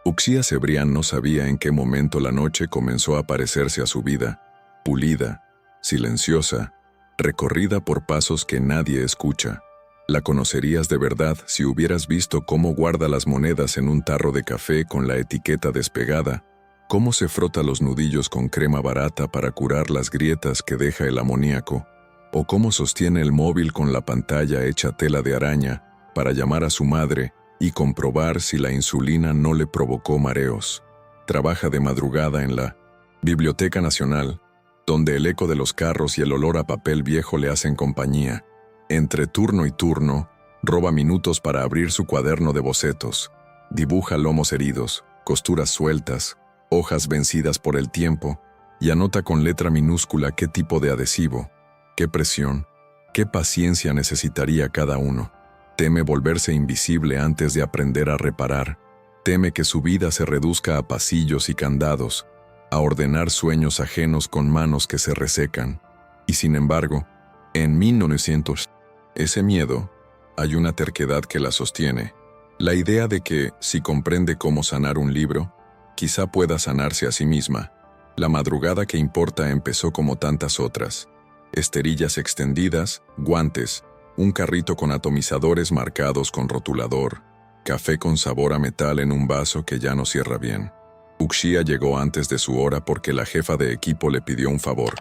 Uxía Cebrián no sabía en qué momento la noche comenzó a parecerse a su vida, pulida, silenciosa, recorrida por pasos que nadie escucha. La conocerías de verdad si hubieras visto cómo guarda las monedas en un tarro de café con la etiqueta despegada, cómo se frota los nudillos con crema barata para curar las grietas que deja el amoníaco, o cómo sostiene el móvil con la pantalla hecha tela de araña para llamar a su madre y comprobar si la insulina no le provocó mareos. Trabaja de madrugada en la Biblioteca Nacional, donde el eco de los carros y el olor a papel viejo le hacen compañía. Entre turno y turno, roba minutos para abrir su cuaderno de bocetos. Dibuja lomos heridos, costuras sueltas, hojas vencidas por el tiempo, y anota con letra minúscula qué tipo de adhesivo, qué presión, qué paciencia necesitaría cada uno. Teme volverse invisible antes de aprender a reparar. Teme que su vida se reduzca a pasillos y candados, a ordenar sueños ajenos con manos que se resecan. Y sin embargo, en 1900, ese miedo, hay una terquedad que la sostiene. La idea de que, si comprende cómo sanar un libro, quizá pueda sanarse a sí misma. La madrugada que importa empezó como tantas otras. Esterillas extendidas, guantes, un carrito con atomizadores marcados con rotulador, café con sabor a metal en un vaso que ya no cierra bien. Uxía llegó antes de su hora porque la jefa de equipo le pidió un favor: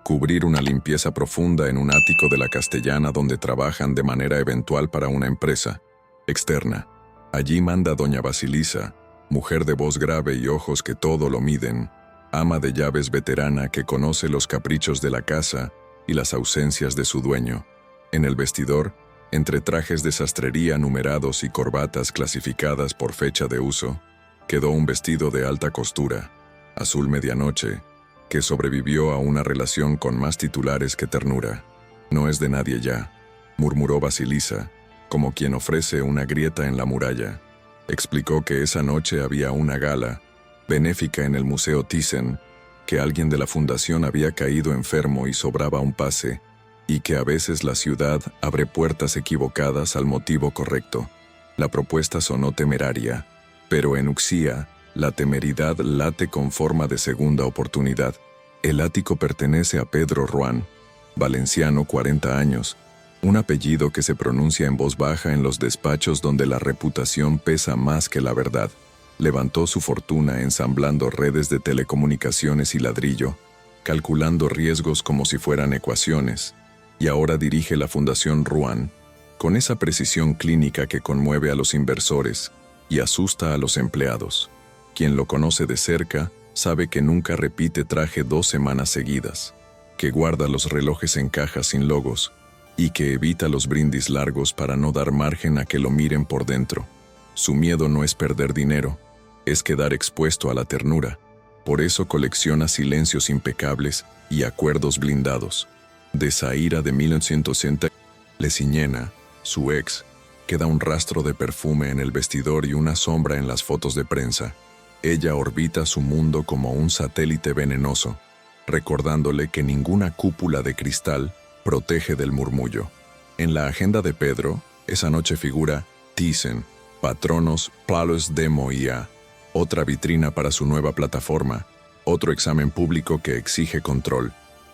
cubrir una limpieza profunda en un ático de la Castellana donde trabajan de manera eventual para una empresa externa. Allí manda doña Basilisa, mujer de voz grave y ojos que todo lo miden, ama de llaves veterana que conoce los caprichos de la casa y las ausencias de su dueño. En el vestidor, entre trajes de sastrería numerados y corbatas clasificadas por fecha de uso, quedó un vestido de alta costura, azul medianoche, que sobrevivió a una relación con más titulares que ternura. «No es de nadie ya», murmuró Basilisa, como quien ofrece una grieta en la muralla. Explicó que esa noche había una gala benéfica en el Museo Thyssen, que alguien de la fundación había caído enfermo y sobraba un pase, y que a veces la ciudad abre puertas equivocadas al motivo correcto. La propuesta sonó temeraria, pero en Uxía, la temeridad late con forma de segunda oportunidad. El ático pertenece a Pedro Ruán, valenciano, 40 años, un apellido que se pronuncia en voz baja en los despachos donde la reputación pesa más que la verdad. Levantó su fortuna ensamblando redes de telecomunicaciones y ladrillo, calculando riesgos como si fueran ecuaciones, y ahora dirige la Fundación Ruán, con esa precisión clínica que conmueve a los inversores y asusta a los empleados. Quien lo conoce de cerca sabe que nunca repite traje 2 semanas seguidas, que guarda los relojes en cajas sin logos y que evita los brindis largos para no dar margen a que lo miren por dentro. Su miedo no es perder dinero, es quedar expuesto a la ternura. Por eso colecciona silencios impecables y acuerdos blindados. De Zaira de 1960, Leciñena, su ex, queda un rastro de perfume en el vestidor y una sombra en las fotos de prensa. Ella orbita su mundo como un satélite venenoso, recordándole que ninguna cúpula de cristal protege del murmullo. En la agenda de Pedro, esa noche figura Thyssen, Patronos, Palos Demo IA, otra vitrina para su nueva plataforma, otro examen público que exige control.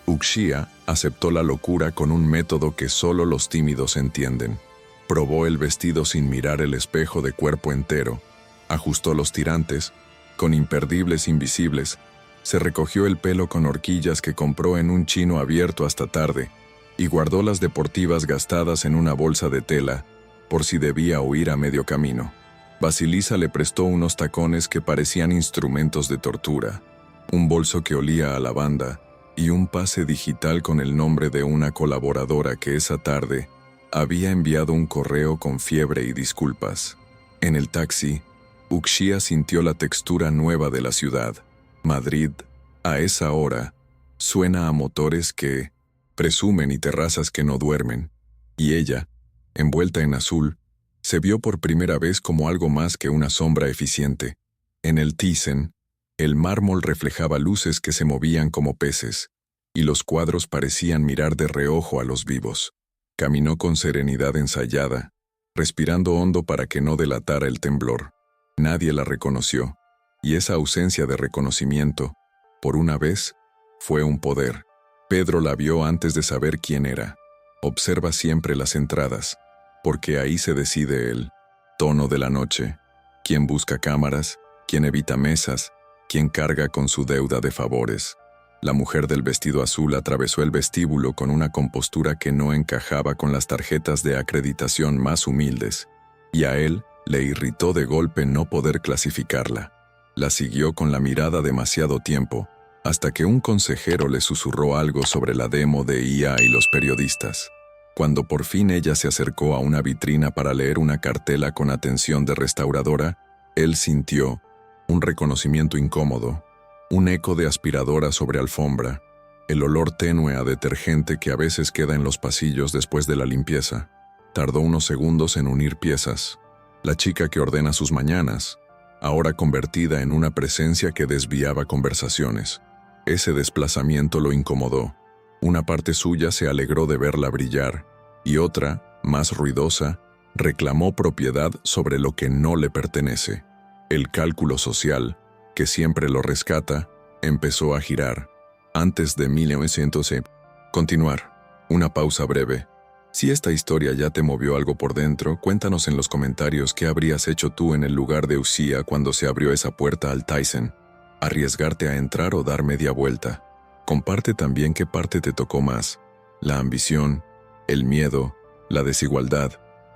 Uxía aceptó la locura con un método que solo los tímidos entienden. Probó el vestido sin mirar el espejo de cuerpo entero, ajustó los tirantes, con imperdibles invisibles, se recogió el pelo con horquillas que compró en un chino abierto hasta tarde, y guardó las deportivas gastadas en una bolsa de tela, por si debía huir a medio camino. Basilisa le prestó unos tacones que parecían instrumentos de tortura, un bolso que olía a lavanda, y un pase digital con el nombre de una colaboradora que esa tarde había enviado un correo con fiebre y disculpas. En el taxi, Uxía sintió la textura nueva de la ciudad. Madrid, a esa hora, suena a motores que presumen y terrazas que no duermen, y ella, envuelta en azul, se vio por primera vez como algo más que una sombra eficiente. En el Thyssen, el mármol reflejaba luces que se movían como peces, y los cuadros parecían mirar de reojo a los vivos. Caminó con serenidad ensayada, respirando hondo para que no delatara el temblor. Nadie la reconoció. Y esa ausencia de reconocimiento, por una vez, fue un poder. Pedro la vio antes de saber quién era. Observa siempre las entradas, porque ahí se decide el tono de la noche. Quién busca cámaras, quién evita mesas, quién carga con su deuda de favores. La mujer del vestido azul atravesó el vestíbulo con una compostura que no encajaba con las tarjetas de acreditación más humildes, y a él le irritó de golpe no poder clasificarla. La siguió con la mirada demasiado tiempo, hasta que un consejero le susurró algo sobre la demo de IA y los periodistas. Cuando por fin ella se acercó a una vitrina para leer una cartela con atención de restauradora, él sintió un reconocimiento incómodo, un eco de aspiradora sobre alfombra, el olor tenue a detergente que a veces queda en los pasillos después de la limpieza. Tardó unos segundos en unir piezas. La chica que ordena sus mañanas, ahora convertida en una presencia que desviaba conversaciones. Ese desplazamiento lo incomodó. Una parte suya se alegró de verla brillar, y otra, más ruidosa, reclamó propiedad sobre lo que no le pertenece. El cálculo social, que siempre lo rescata, empezó a girar. Antes de 1900. Continuar. Una pausa breve. Si esta historia ya te movió algo por dentro, cuéntanos en los comentarios qué habrías hecho tú en el lugar de Uxía cuando se abrió esa puerta al Tyson. ¿Arriesgarte a entrar o dar media vuelta? Comparte también qué parte te tocó más. La ambición, el miedo, la desigualdad.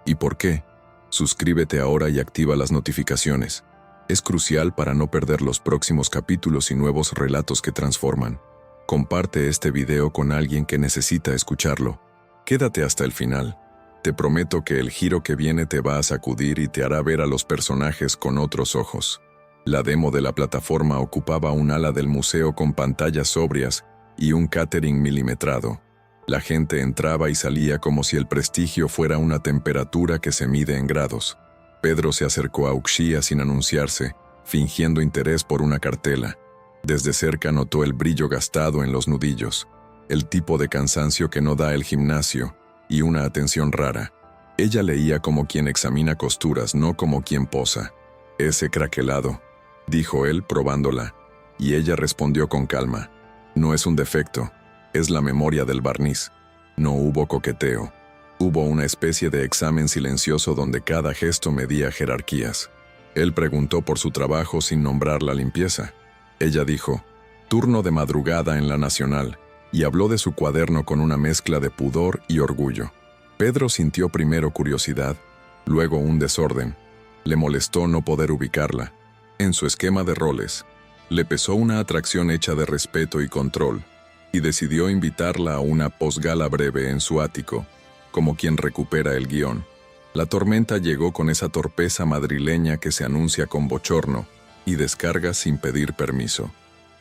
¿Y por qué? Suscríbete ahora y activa las notificaciones. Es crucial para no perder los próximos capítulos y nuevos relatos que transforman. Comparte este video con alguien que necesita escucharlo. Quédate hasta el final. Te prometo que el giro que viene te va a sacudir y te hará ver a los personajes con otros ojos. La demo de la plataforma ocupaba un ala del museo con pantallas sobrias y un catering milimetrado. La gente entraba y salía como si el prestigio fuera una temperatura que se mide en grados. Pedro se acercó a Uxía sin anunciarse, fingiendo interés por una cartela. Desde cerca notó el brillo gastado en los nudillos, el tipo de cansancio que no da el gimnasio, y una atención rara. Ella leía como quien examina costuras, no como quien posa. «Ese craquelado», dijo él probándola, y ella respondió con calma. «No es un defecto, es la memoria del barniz». No hubo coqueteo. Hubo una especie de examen silencioso donde cada gesto medía jerarquías. Él preguntó por su trabajo sin nombrar la limpieza. Ella dijo, «Turno de madrugada en la Nacional», y habló de su cuaderno con una mezcla de pudor y orgullo. Pedro sintió primero curiosidad, luego un desorden. Le molestó no poder ubicarla. En su esquema de roles, le pesó una atracción hecha de respeto y control, y decidió invitarla a una posgala breve en su ático, como quien recupera el guión. La tormenta llegó con esa torpeza madrileña que se anuncia con bochorno y descarga sin pedir permiso.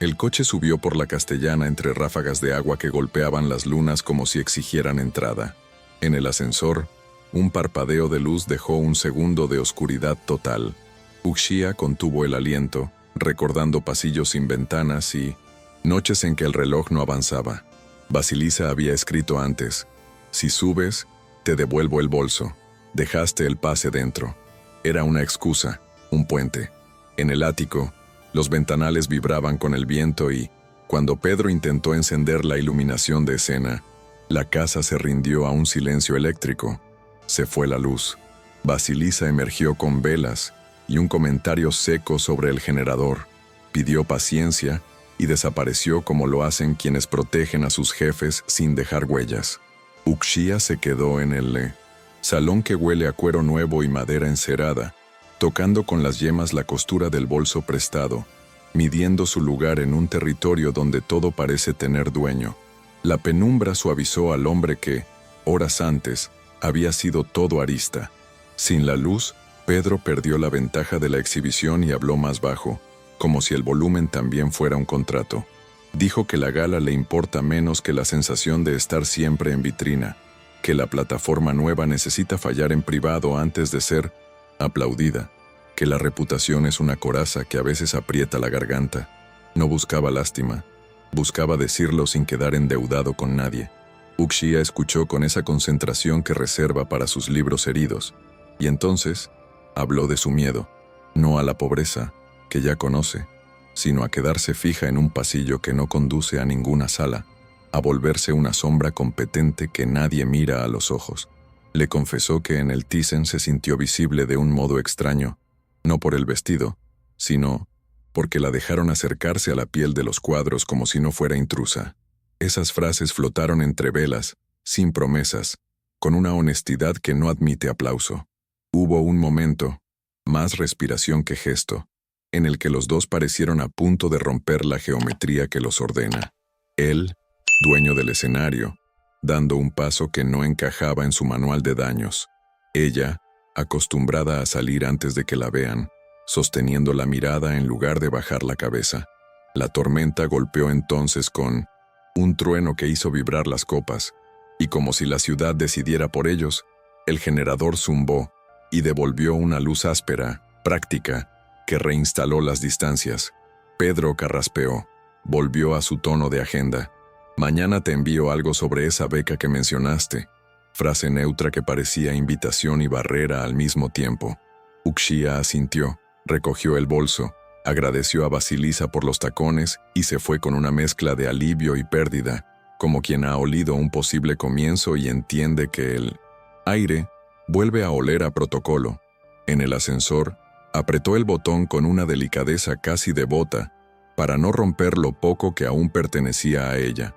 El coche subió por la Castellana entre ráfagas de agua que golpeaban las lunas como si exigieran entrada. En el ascensor, un parpadeo de luz dejó un segundo de oscuridad total. Uxía contuvo el aliento, recordando pasillos sin ventanas y noches en que el reloj no avanzaba. Basilisa había escrito antes, «Si subes, te devuelvo el bolso. Dejaste el pase dentro». Era una excusa, un puente. En el ático, los ventanales vibraban con el viento y, cuando Pedro intentó encender la iluminación de escena, la casa se rindió a un silencio eléctrico. Se fue la luz. Basilisa emergió con velas y un comentario seco sobre el generador. Pidió paciencia y desapareció como lo hacen quienes protegen a sus jefes sin dejar huellas. Uxía se quedó en el salón que huele a cuero nuevo y madera encerada, tocando con las yemas la costura del bolso prestado, midiendo su lugar en un territorio donde todo parece tener dueño. La penumbra suavizó al hombre que, horas antes, había sido todo arista. Sin la luz, Pedro perdió la ventaja de la exhibición y habló más bajo, como si el volumen también fuera un contrato. Dijo que la gala le importa menos que la sensación de estar siempre en vitrina, que la plataforma nueva necesita fallar en privado antes de ser aplaudida, que la reputación es una coraza que a veces aprieta la garganta. No buscaba lástima, buscaba decirlo sin quedar endeudado con nadie. Uxía escuchó con esa concentración que reserva para sus libros heridos, y entonces habló de su miedo, no a la pobreza, que ya conoce, sino a quedarse fija en un pasillo que no conduce a ninguna sala, a volverse una sombra competente que nadie mira a los ojos. Le confesó que en el Thyssen se sintió visible de un modo extraño, no por el vestido, sino porque la dejaron acercarse a la piel de los cuadros como si no fuera intrusa. Esas frases flotaron entre velas, sin promesas, con una honestidad que no admite aplauso. Hubo un momento, más respiración que gesto, en el que los dos parecieron a punto de romper la geometría que los ordena. Él, dueño del escenario, dando un paso que no encajaba en su manual de daños. Ella, acostumbrada a salir antes de que la vean, sosteniendo la mirada en lugar de bajar la cabeza. La tormenta golpeó entonces con un trueno que hizo vibrar las copas, y como si la ciudad decidiera por ellos, el generador zumbó y devolvió una luz áspera, práctica, que reinstaló las distancias. Pedro carraspeó, volvió a su tono de agenda. Mañana te envío algo sobre esa beca que mencionaste, frase neutra que parecía invitación y barrera al mismo tiempo. Uxía asintió, recogió el bolso, agradeció a Vasilisa por los tacones y se fue con una mezcla de alivio y pérdida, como quien ha olido un posible comienzo y entiende que el aire vuelve a oler a protocolo. En el ascensor, apretó el botón con una delicadeza casi devota, para no romper lo poco que aún pertenecía a ella.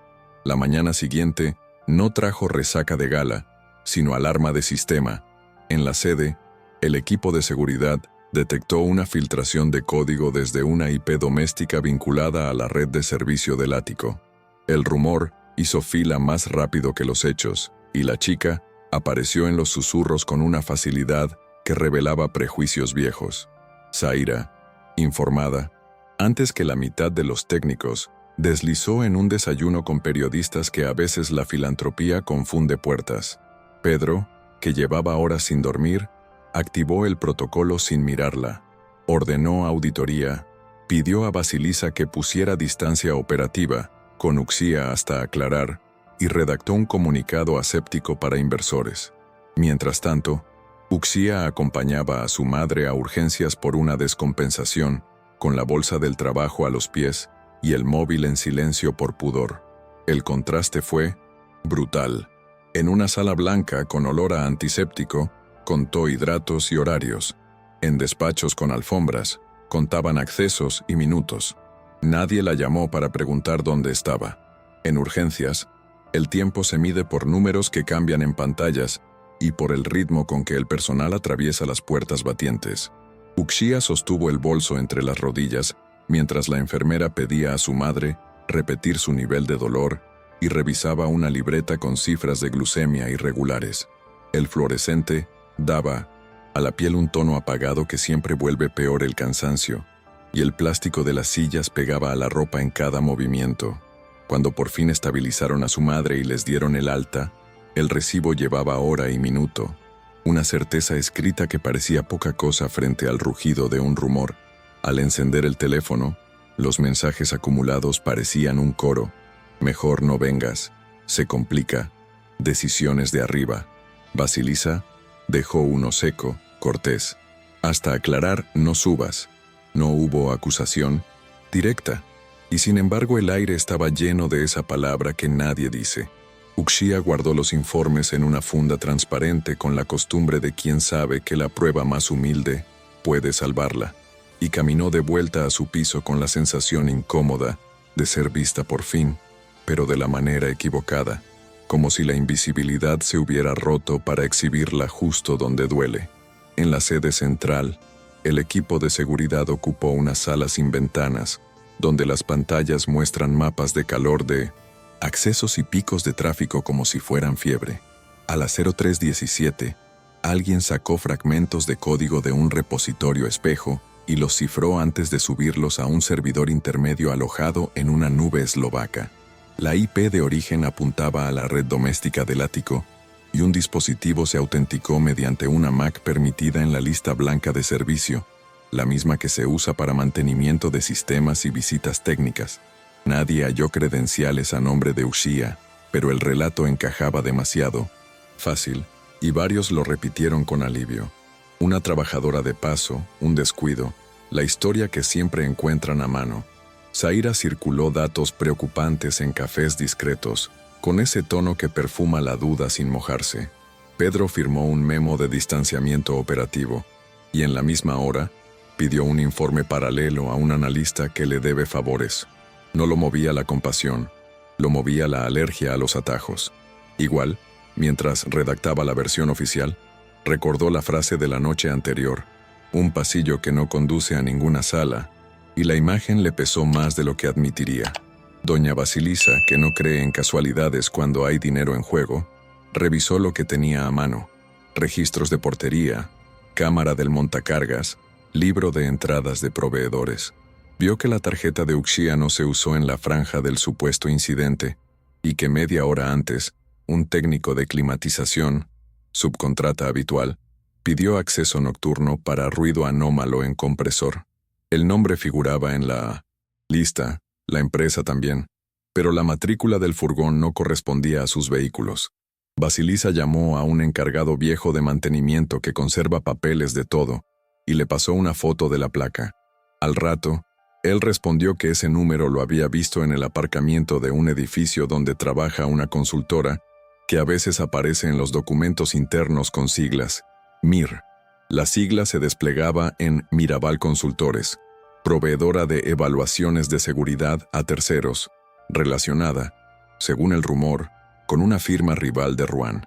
La mañana siguiente no trajo resaca de gala, sino alarma de sistema. En la sede, el equipo de seguridad detectó una filtración de código desde una IP doméstica vinculada a la red de servicio del ático. El rumor hizo fila más rápido que los hechos, y la chica apareció en los susurros con una facilidad que revelaba prejuicios viejos. Zaira, informada, antes que la mitad de los técnicos, deslizó en un desayuno con periodistas que a veces la filantropía confunde puertas. Pedro, que llevaba horas sin dormir, activó el protocolo sin mirarla, ordenó auditoría, pidió a Vasilisa que pusiera distancia operativa, con Uxía hasta aclarar, y redactó un comunicado aséptico para inversores. Mientras tanto, Uxía acompañaba a su madre a urgencias por una descompensación, con la bolsa del trabajo a los pies y el móvil en silencio por pudor. El contraste fue brutal. En una sala blanca con olor a antiséptico, contó hidratos y horarios. En despachos con alfombras, contaban accesos y minutos. Nadie la llamó para preguntar dónde estaba. En urgencias, el tiempo se mide por números que cambian en pantallas y por el ritmo con que el personal atraviesa las puertas batientes. Uxía sostuvo el bolso entre las rodillas mientras la enfermera pedía a su madre repetir su nivel de dolor y revisaba una libreta con cifras de glucemia irregulares. El fluorescente daba a la piel un tono apagado que siempre vuelve peor el cansancio, y el plástico de las sillas pegaba a la ropa en cada movimiento. Cuando por fin estabilizaron a su madre y les dieron el alta, el recibo llevaba hora y minuto, una certeza escrita que parecía poca cosa frente al rugido de un rumor. Al encender el teléfono, los mensajes acumulados parecían un coro. Mejor no vengas, se complica, decisiones de arriba. Vasilisa dejó uno seco, cortés. Hasta aclarar, no subas. No hubo acusación directa, y sin embargo el aire estaba lleno de esa palabra que nadie dice. Uxía guardó los informes en una funda transparente con la costumbre de quien sabe que la prueba más humilde puede salvarla, y caminó de vuelta a su piso con la sensación incómoda de ser vista por fin, pero de la manera equivocada, como si la invisibilidad se hubiera roto para exhibirla justo donde duele. En la sede central, el equipo de seguridad ocupó una sala sin ventanas, donde las pantallas muestran mapas de calor de accesos y picos de tráfico como si fueran fiebre. A las 03:17, alguien sacó fragmentos de código de un repositorio espejo y los cifró antes de subirlos a un servidor intermedio alojado en una nube eslovaca. La IP de origen apuntaba a la red doméstica del ático, y un dispositivo se autenticó mediante una MAC permitida en la lista blanca de servicio, la misma que se usa para mantenimiento de sistemas y visitas técnicas. Nadie halló credenciales a nombre de Uxía, pero el relato encajaba demasiado fácil, y varios lo repitieron con alivio. Una trabajadora de paso, un descuido, la historia que siempre encuentran a mano. Zaira circuló datos preocupantes en cafés discretos, con ese tono que perfuma la duda sin mojarse. Pedro firmó un memo de distanciamiento operativo, y en la misma hora, pidió un informe paralelo a un analista que le debe favores. No lo movía la compasión, lo movía la alergia a los atajos. Igual, mientras redactaba la versión oficial, recordó la frase de la noche anterior, un pasillo que no conduce a ninguna sala, y la imagen le pesó más de lo que admitiría. Doña Basilisa, que no cree en casualidades cuando hay dinero en juego, revisó lo que tenía a mano: registros de portería, cámara del montacargas, libro de entradas de proveedores. Vio que la tarjeta de Uxía no se usó en la franja del supuesto incidente y que media hora antes, un técnico de climatización, subcontrata habitual, pidió acceso nocturno para ruido anómalo en compresor. El nombre figuraba en la lista, la empresa también, pero la matrícula del furgón no correspondía a sus vehículos. Basilisa llamó a un encargado viejo de mantenimiento que conserva papeles de todo y le pasó una foto de la placa. Al rato, él respondió que ese número lo había visto en el aparcamiento de un edificio donde trabaja una consultora que a veces aparece en los documentos internos con siglas, MIR. La sigla se desplegaba en Mirabal Consultores, proveedora de evaluaciones de seguridad a terceros, relacionada, según el rumor, con una firma rival de Rouen.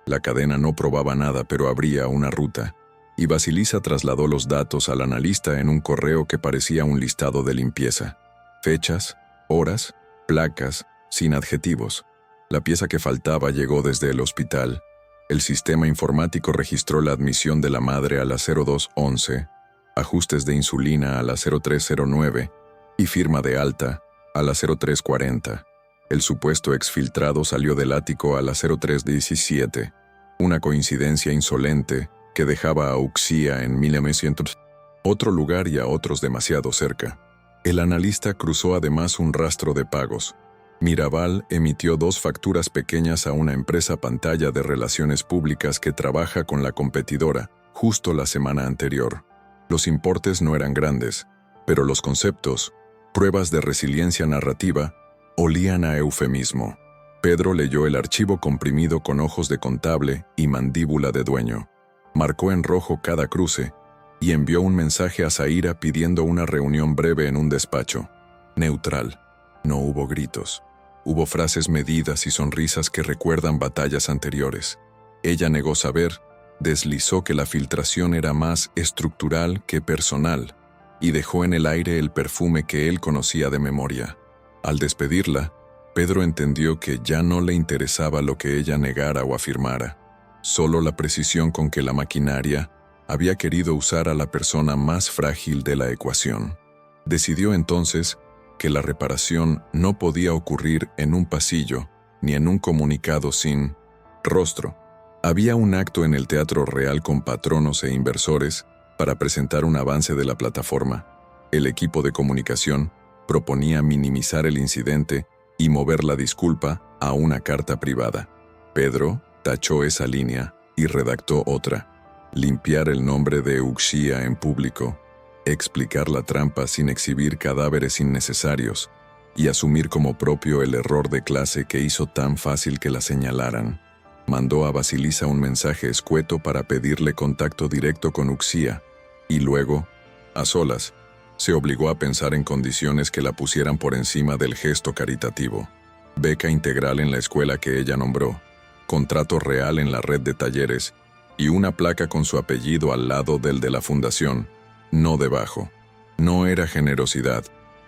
La cadena no probaba nada, pero abría una ruta, y Basilisa trasladó los datos al analista en un correo que parecía un listado de limpieza. Fechas, horas, placas, sin adjetivos. La pieza que faltaba llegó desde el hospital. El sistema informático registró la admisión de la madre a la 0211, ajustes de insulina a la 0309 y firma de alta a la 0340. El supuesto exfiltrado salió del ático a la 0317, una coincidencia insolente que dejaba a Uxía en 1900, otro lugar y a otros demasiado cerca. El analista cruzó además un rastro de pagos. Mirabal emitió 2 facturas pequeñas a una empresa pantalla de relaciones públicas que trabaja con la competidora, justo la semana anterior. Los importes no eran grandes, pero los conceptos, pruebas de resiliencia narrativa, olían a eufemismo. Pedro leyó el archivo comprimido con ojos de contable y mandíbula de dueño. Marcó en rojo cada cruce y envió un mensaje a Zaira pidiendo una reunión breve en un despacho. Neutral. No hubo gritos. Hubo frases medidas y sonrisas que recuerdan batallas anteriores. Ella negó saber, deslizó que la filtración era más estructural que personal y dejó en el aire el perfume que él conocía de memoria. Al despedirla, Pedro entendió que ya no le interesaba lo que ella negara o afirmara, solo la precisión con que la maquinaria había querido usar a la persona más frágil de la ecuación. Decidió entonces que la reparación no podía ocurrir en un pasillo ni en un comunicado sin rostro. Había un acto en el Teatro Real con patronos e inversores para presentar un avance de la plataforma. El equipo de comunicación proponía minimizar el incidente y mover la disculpa a una carta privada. Pedro tachó esa línea y redactó otra: limpiar el nombre de Uxía en público, explicar la trampa sin exhibir cadáveres innecesarios y asumir como propio el error de clase que hizo tan fácil que la señalaran. Mandó a Basilisa un mensaje escueto para pedirle contacto directo con Uxía y luego, a solas, se obligó a pensar en condiciones que la pusieran por encima del gesto caritativo. Beca integral en la escuela que ella nombró, contrato real en la red de talleres y una placa con su apellido al lado del de la fundación, no debajo. No era generosidad,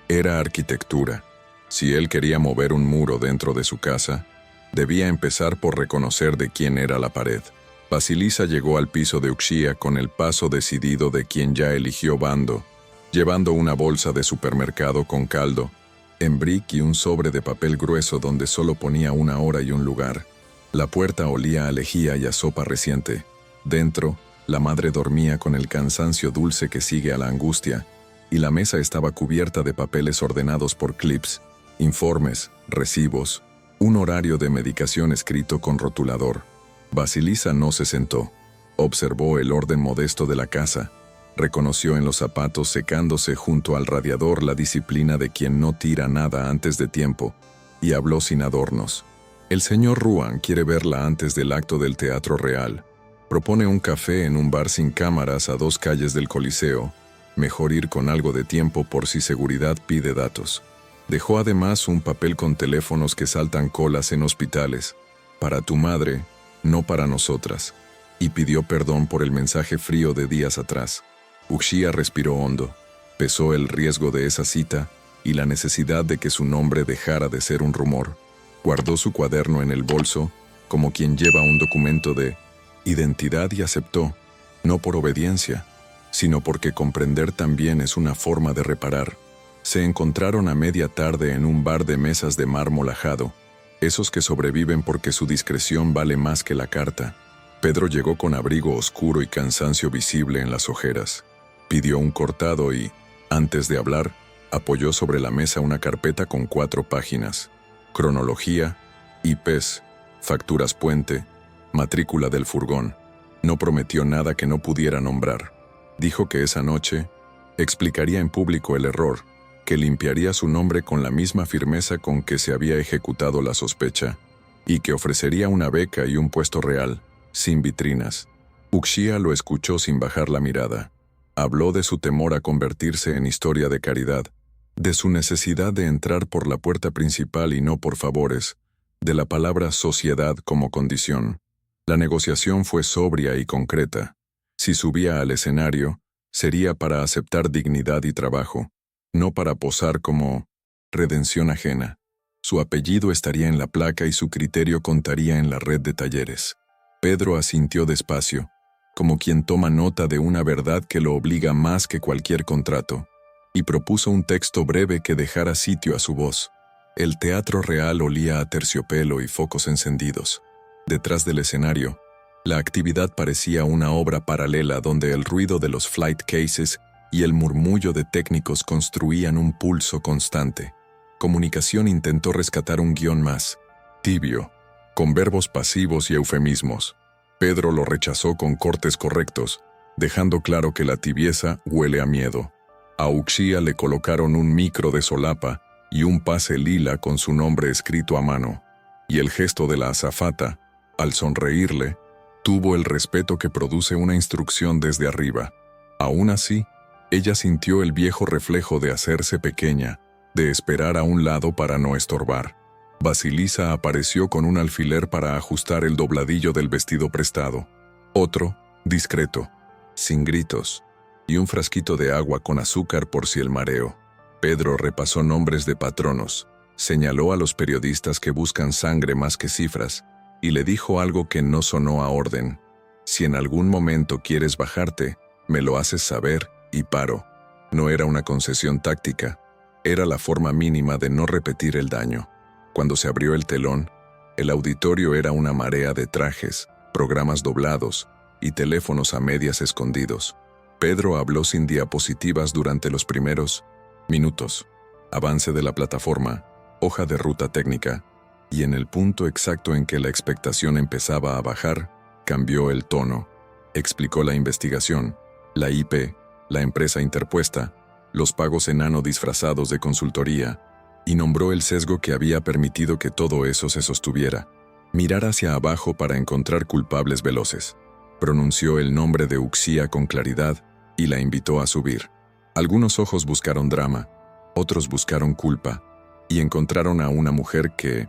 era arquitectura. Si él quería mover un muro dentro de su casa, debía empezar por reconocer de quién era la pared. Basilisa llegó al piso de Uxía con el paso decidido de quien ya eligió bando, llevando una bolsa de supermercado con caldo, embrick y un sobre de papel grueso donde solo ponía una hora y un lugar. La puerta olía a lejía y a sopa reciente. Dentro, la madre dormía con el cansancio dulce que sigue a la angustia, y la mesa estaba cubierta de papeles ordenados por clips, informes, recibos, un horario de medicación escrito con rotulador. Basilisa no se sentó. Observó el orden modesto de la casa, Reconoció en los zapatos secándose junto al radiador la disciplina de quien no tira nada antes de tiempo, y habló sin adornos. El señor Ruan quiere verla antes del acto del Teatro Real. Propone un café en un bar sin cámaras a 2 calles del Coliseo. Mejor ir con algo de tiempo por si seguridad pide datos. Dejó además un papel con teléfonos que saltan colas en hospitales. Para tu madre, no para nosotras. Y pidió perdón por el mensaje frío de días atrás. Uxía respiró hondo. Pesó el riesgo de esa cita y la necesidad de que su nombre dejara de ser un rumor. Guardó su cuaderno en el bolso, como quien lleva un documento de identidad, y aceptó, no por obediencia, sino porque comprender también es una forma de reparar. Se encontraron a media tarde en un bar de mesas de mármol ajado, esos que sobreviven porque su discreción vale más que la carta. Pedro llegó con abrigo oscuro y cansancio visible en las ojeras. Pidió un cortado y, antes de hablar, apoyó sobre la mesa una carpeta con 4 páginas. Cronología, IPs, facturas puente, matrícula del furgón. No prometió nada que no pudiera nombrar. Dijo que esa noche explicaría en público el error, que limpiaría su nombre con la misma firmeza con que se había ejecutado la sospecha, y que ofrecería una beca y un puesto real, sin vitrinas. Uxía lo escuchó sin bajar la mirada. Habló de su temor a convertirse en historia de caridad, de su necesidad de entrar por la puerta principal y no por favores, de la palabra sociedad como condición. La negociación fue sobria y concreta. Si subía al escenario, sería para aceptar dignidad y trabajo, no para posar como redención ajena. Su apellido estaría en la placa y su criterio contaría en la red de talleres. Pedro asintió despacio, como quien toma nota de una verdad que lo obliga más que cualquier contrato, y propuso un texto breve que dejara sitio a su voz. El Teatro Real olía a terciopelo y focos encendidos. Detrás del escenario, la actividad parecía una obra paralela donde el ruido de los flight cases y el murmullo de técnicos construían un pulso constante. Comunicación intentó rescatar un guión más, tibio, con verbos pasivos y eufemismos. Pedro lo rechazó con cortes correctos, dejando claro que la tibieza huele a miedo. A Uxía le colocaron un micro de solapa y un pase lila con su nombre escrito a mano, y el gesto de la azafata, al sonreírle, tuvo el respeto que produce una instrucción desde arriba. Aún así, ella sintió el viejo reflejo de hacerse pequeña, de esperar a un lado para no estorbar. Basilisa apareció con un alfiler para ajustar el dobladillo del vestido prestado. Otro, discreto, sin gritos, y un frasquito de agua con azúcar por si el mareo. Pedro repasó nombres de patronos, señaló a los periodistas que buscan sangre más que cifras, y le dijo algo que no sonó a orden. Si en algún momento quieres bajarte, me lo haces saber, y paro. No era una concesión táctica, era la forma mínima de no repetir el daño. Cuando se abrió el telón, el auditorio era una marea de trajes, programas doblados y teléfonos a medias escondidos. Pedro habló sin diapositivas durante los primeros minutos. Avance de la plataforma, hoja de ruta técnica, y en el punto exacto en que la expectación empezaba a bajar, cambió el tono. Explicó la investigación, la IP, la empresa interpuesta, los pagos enano disfrazados de consultoría, y nombró el sesgo que había permitido que todo eso se sostuviera. Mirar hacia abajo para encontrar culpables veloces. Pronunció el nombre de Uxía con claridad y la invitó a subir. Algunos ojos buscaron drama, otros buscaron culpa, y encontraron a una mujer que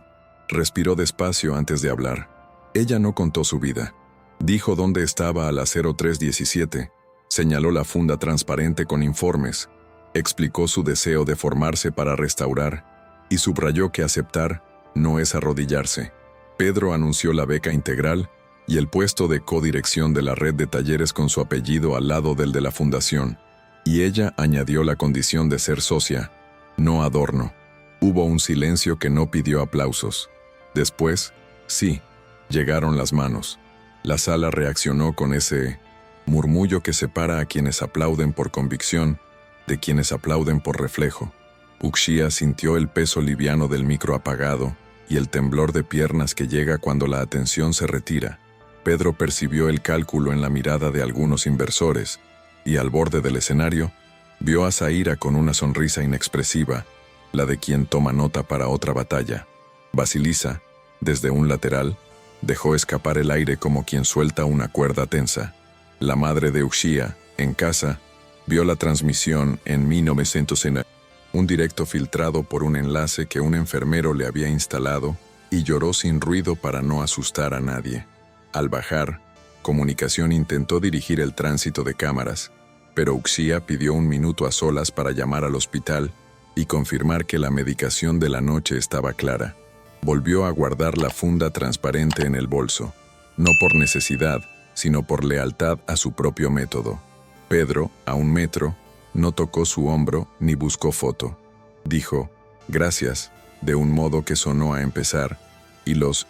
respiró despacio antes de hablar. Ella no contó su vida. Dijo dónde estaba a las 03:17, señaló la funda transparente con informes, explicó su deseo de formarse para restaurar, y subrayó que aceptar no es arrodillarse. Pedro anunció la beca integral y el puesto de codirección de la red de talleres con su apellido al lado del de la fundación, y ella añadió la condición de ser socia, no adorno. Hubo un silencio que no pidió aplausos. Después, sí, llegaron las manos. La sala reaccionó con ese murmullo que separa a quienes aplauden por convicción de quienes aplauden por reflejo. Uxía sintió el peso liviano del micro apagado y el temblor de piernas que llega cuando la atención se retira. Pedro percibió el cálculo en la mirada de algunos inversores, y al borde del escenario, vio a Zaira con una sonrisa inexpresiva, la de quien toma nota para otra batalla. Basilisa, desde un lateral, dejó escapar el aire como quien suelta una cuerda tensa. La madre de Uxía, en casa, vio la transmisión en 1900, un directo filtrado por un enlace que un enfermero le había instalado, y lloró sin ruido para no asustar a nadie. Al bajar, Comunicación intentó dirigir el tránsito de cámaras, pero Uxía pidió un minuto a solas para llamar al hospital y confirmar que la medicación de la noche estaba clara. Volvió a guardar la funda transparente en el bolso, no por necesidad, sino por lealtad a su propio método. Pedro, a 1 metro, no tocó su hombro ni buscó foto. Dijo, gracias, de un modo que sonó a empezar, y los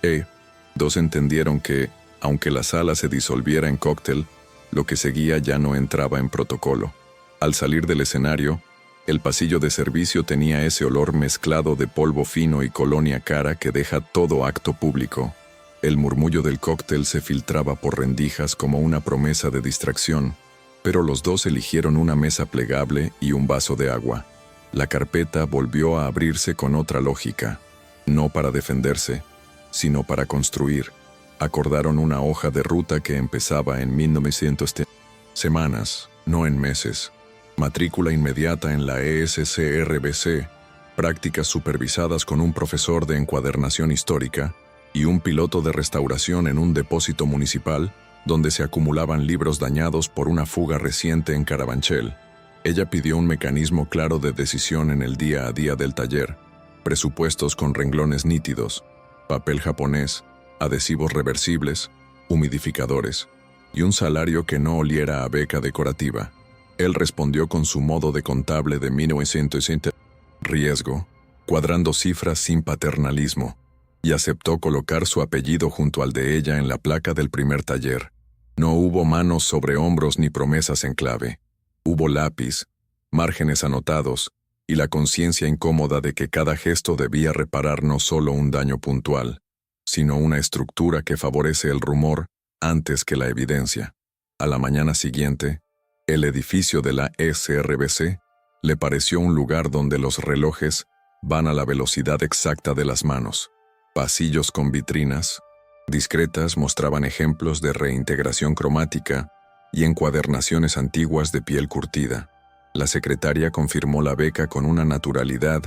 dos entendieron que, aunque la sala se disolviera en cóctel, lo que seguía ya no entraba en protocolo. Al salir del escenario, el pasillo de servicio tenía ese olor mezclado de polvo fino y colonia cara que deja todo acto público. El murmullo del cóctel se filtraba por rendijas como una promesa de distracción, pero los dos eligieron una mesa plegable y un vaso de agua. La carpeta volvió a abrirse con otra lógica, no para defenderse, sino para construir. Acordaron una hoja de ruta que empezaba en 1900 semanas, no en meses. Matrícula inmediata en la ESCRBC, prácticas supervisadas con un profesor de encuadernación histórica y un piloto de restauración en un depósito municipal donde se acumulaban libros dañados por una fuga reciente en Carabanchel. Ella pidió un mecanismo claro de decisión en el día a día del taller, presupuestos con renglones nítidos, papel japonés, adhesivos reversibles, humidificadores y un salario que no oliera a beca decorativa. Él respondió con su modo de contable de 1960, riesgo, cuadrando cifras sin paternalismo, y aceptó colocar su apellido junto al de ella en la placa del primer taller. No hubo manos sobre hombros ni promesas en clave. Hubo lápiz, márgenes anotados, y la conciencia incómoda de que cada gesto debía reparar no solo un daño puntual, sino una estructura que favorece el rumor antes que la evidencia. A la mañana siguiente, el edificio de la SRBC le pareció un lugar donde los relojes van a la velocidad exacta de las manos. Pasillos con vitrinas discretas mostraban ejemplos de reintegración cromática y encuadernaciones antiguas de piel curtida. La secretaria confirmó la beca con una naturalidad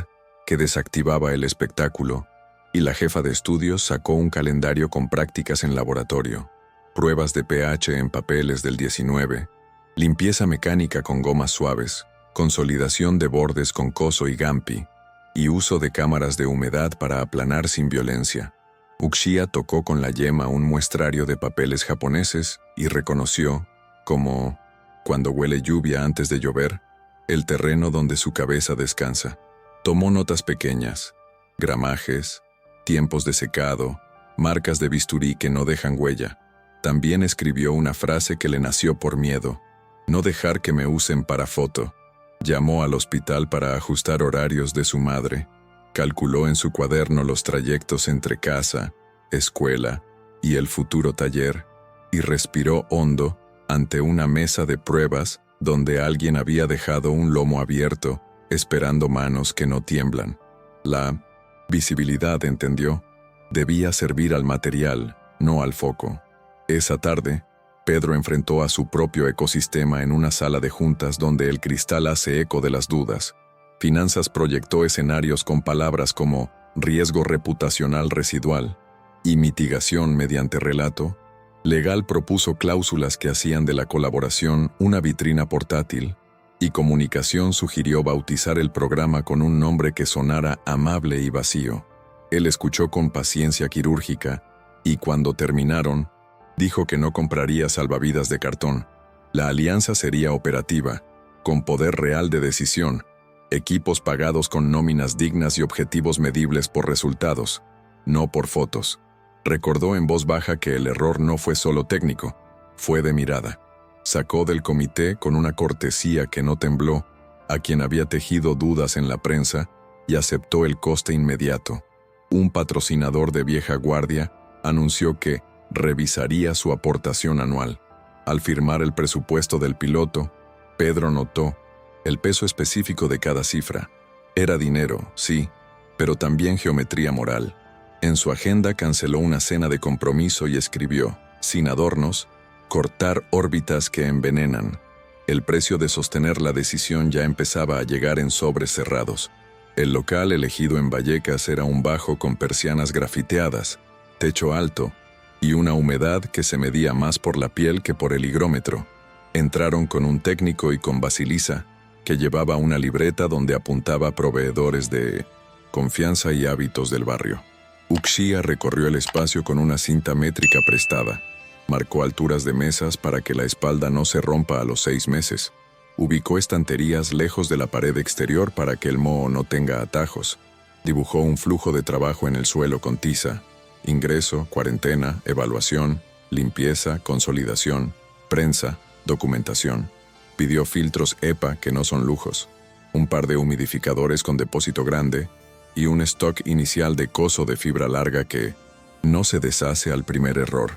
que desactivaba el espectáculo, y la jefa de estudios sacó un calendario con prácticas en laboratorio, pruebas de pH en papeles del 19, limpieza mecánica con gomas suaves, consolidación de bordes con coso y gampi, y uso de cámaras de humedad para aplanar sin violencia. Uxía tocó con la yema un muestrario de papeles japoneses y reconoció, como cuando huele lluvia antes de llover, el terreno donde su cabeza descansa. Tomó notas pequeñas, gramajes, tiempos de secado, marcas de bisturí que no dejan huella. También escribió una frase que le nació por miedo: no dejar que me usen para foto. Llamó al hospital para ajustar horarios de su madre. Calculó en su cuaderno los trayectos entre casa, escuela y el futuro taller, y respiró hondo ante una mesa de pruebas donde alguien había dejado un lomo abierto, esperando manos que no tiemblan. La visibilidad, entendió, debía servir al material, no al foco. Esa tarde, Pedro enfrentó a su propio ecosistema en una sala de juntas donde el cristal hace eco de las dudas. Finanzas proyectó escenarios con palabras como riesgo reputacional residual y mitigación mediante relato. Legal propuso cláusulas que hacían de la colaboración una vitrina portátil, y comunicación sugirió bautizar el programa con un nombre que sonara amable y vacío. Él escuchó con paciencia quirúrgica, y cuando terminaron, dijo que no compraría salvavidas de cartón. La alianza sería operativa, con poder real de decisión, equipos pagados con nóminas dignas y objetivos medibles por resultados, no por fotos. Recordó en voz baja que el error no fue solo técnico, fue de mirada. Sacó del comité con una cortesía que no tembló a quien había tejido dudas en la prensa y aceptó el coste inmediato. Un patrocinador de vieja guardia anunció que revisaría su aportación anual. Al firmar el presupuesto del piloto, Pedro notó el peso específico de cada cifra. Era dinero, sí, pero también geometría moral. En su agenda canceló una cena de compromiso y escribió, sin adornos, cortar órbitas que envenenan. El precio de sostener la decisión ya empezaba a llegar en sobres cerrados. El local elegido en Vallecas era un bajo con persianas grafiteadas, techo alto y una humedad que se medía más por la piel que por el higrómetro. Entraron con un técnico y con Basilisa, que llevaba una libreta donde apuntaba proveedores de confianza y hábitos del barrio. Uxía recorrió el espacio con una cinta métrica prestada. Marcó alturas de mesas para que la espalda no se rompa a los 6 meses. Ubicó estanterías lejos de la pared exterior para que el moho no tenga atajos. Dibujó un flujo de trabajo en el suelo con tiza. Ingreso, cuarentena, evaluación, limpieza, consolidación, prensa, documentación. Pidió filtros EPA, que no son lujos, un par de humidificadores con depósito grande y un stock inicial de coso de fibra larga que no se deshace al primer error.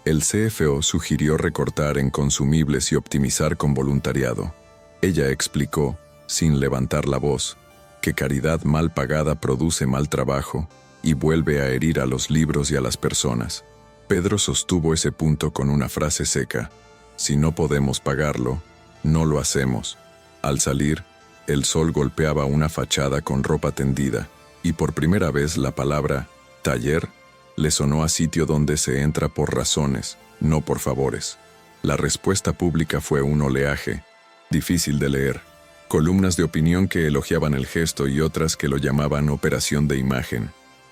El CFO sugirió recortar en consumibles y optimizar con voluntariado. Ella explicó, sin levantar la voz, que caridad mal pagada produce mal trabajo y vuelve a herir a los libros y a las personas. Pedro sostuvo ese punto con una frase seca: si no podemos pagarlo, no lo hacemos. Al salir, el sol golpeaba una fachada con ropa tendida, y por primera vez la palabra taller le sonó a sitio donde se entra por razones, no por favores. La respuesta pública fue un oleaje, difícil de leer. Columnas de opinión que elogiaban el gesto y otras que lo llamaban operación de imagen.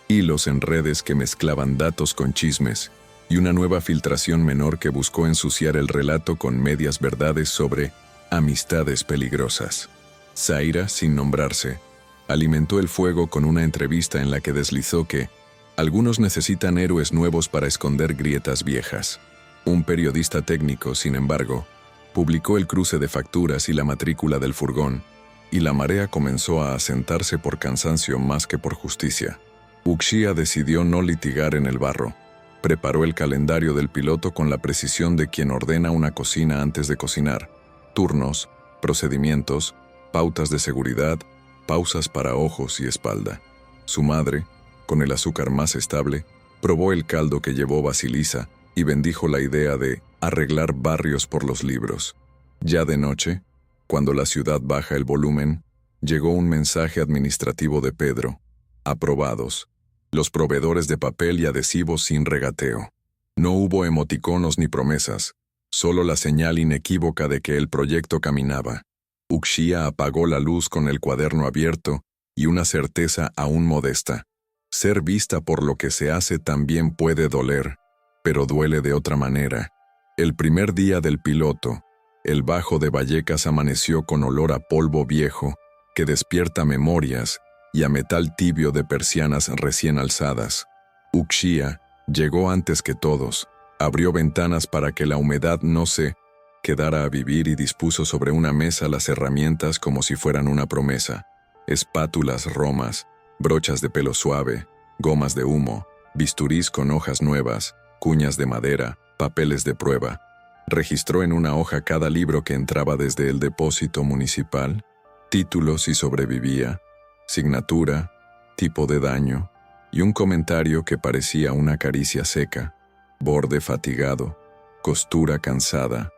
Hilos en redes que mezclaban datos con chismes, y una nueva filtración menor que buscó ensuciar el relato con medias verdades sobre amistades peligrosas. Zaira, sin nombrarse, alimentó el fuego con una entrevista en la que deslizó que algunos necesitan héroes nuevos para esconder grietas viejas. Un periodista técnico, sin embargo, publicó el cruce de facturas y la matrícula del furgón, y la marea comenzó a asentarse por cansancio más que por justicia. Uxía decidió no litigar en el barro. Preparó el calendario del piloto con la precisión de quien ordena una cocina antes de cocinar. Turnos, procedimientos, pautas de seguridad, pausas para ojos y espalda. Su madre, con el azúcar más estable, probó el caldo que llevó Basilisa y bendijo la idea de arreglar barrios por los libros. Ya de noche, cuando la ciudad baja el volumen, llegó un mensaje administrativo de Pedro. Aprobados. Los proveedores de papel y adhesivos sin regateo. No hubo emoticonos ni promesas, solo la señal inequívoca de que el proyecto caminaba. Uxía apagó la luz con el cuaderno abierto y una certeza aún modesta. Ser vista por lo que se hace también puede doler, pero duele de otra manera. El primer día del piloto, el bajo de Vallecas amaneció con olor a polvo viejo que despierta memorias y a metal tibio de persianas recién alzadas. Uxía llegó antes que todos, abrió ventanas para que la humedad no se quedara a vivir y dispuso sobre una mesa las herramientas como si fueran una promesa. Espátulas romas, brochas de pelo suave, gomas de humo, bisturís con hojas nuevas, cuñas de madera, papeles de prueba. Registró en una hoja cada libro que entraba desde el depósito municipal, títulos si sobrevivía, signatura, tipo de daño, y un comentario que parecía una caricia seca, borde fatigado, costura cansada.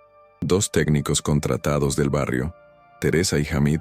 2 técnicos contratados del barrio, Teresa y Hamid,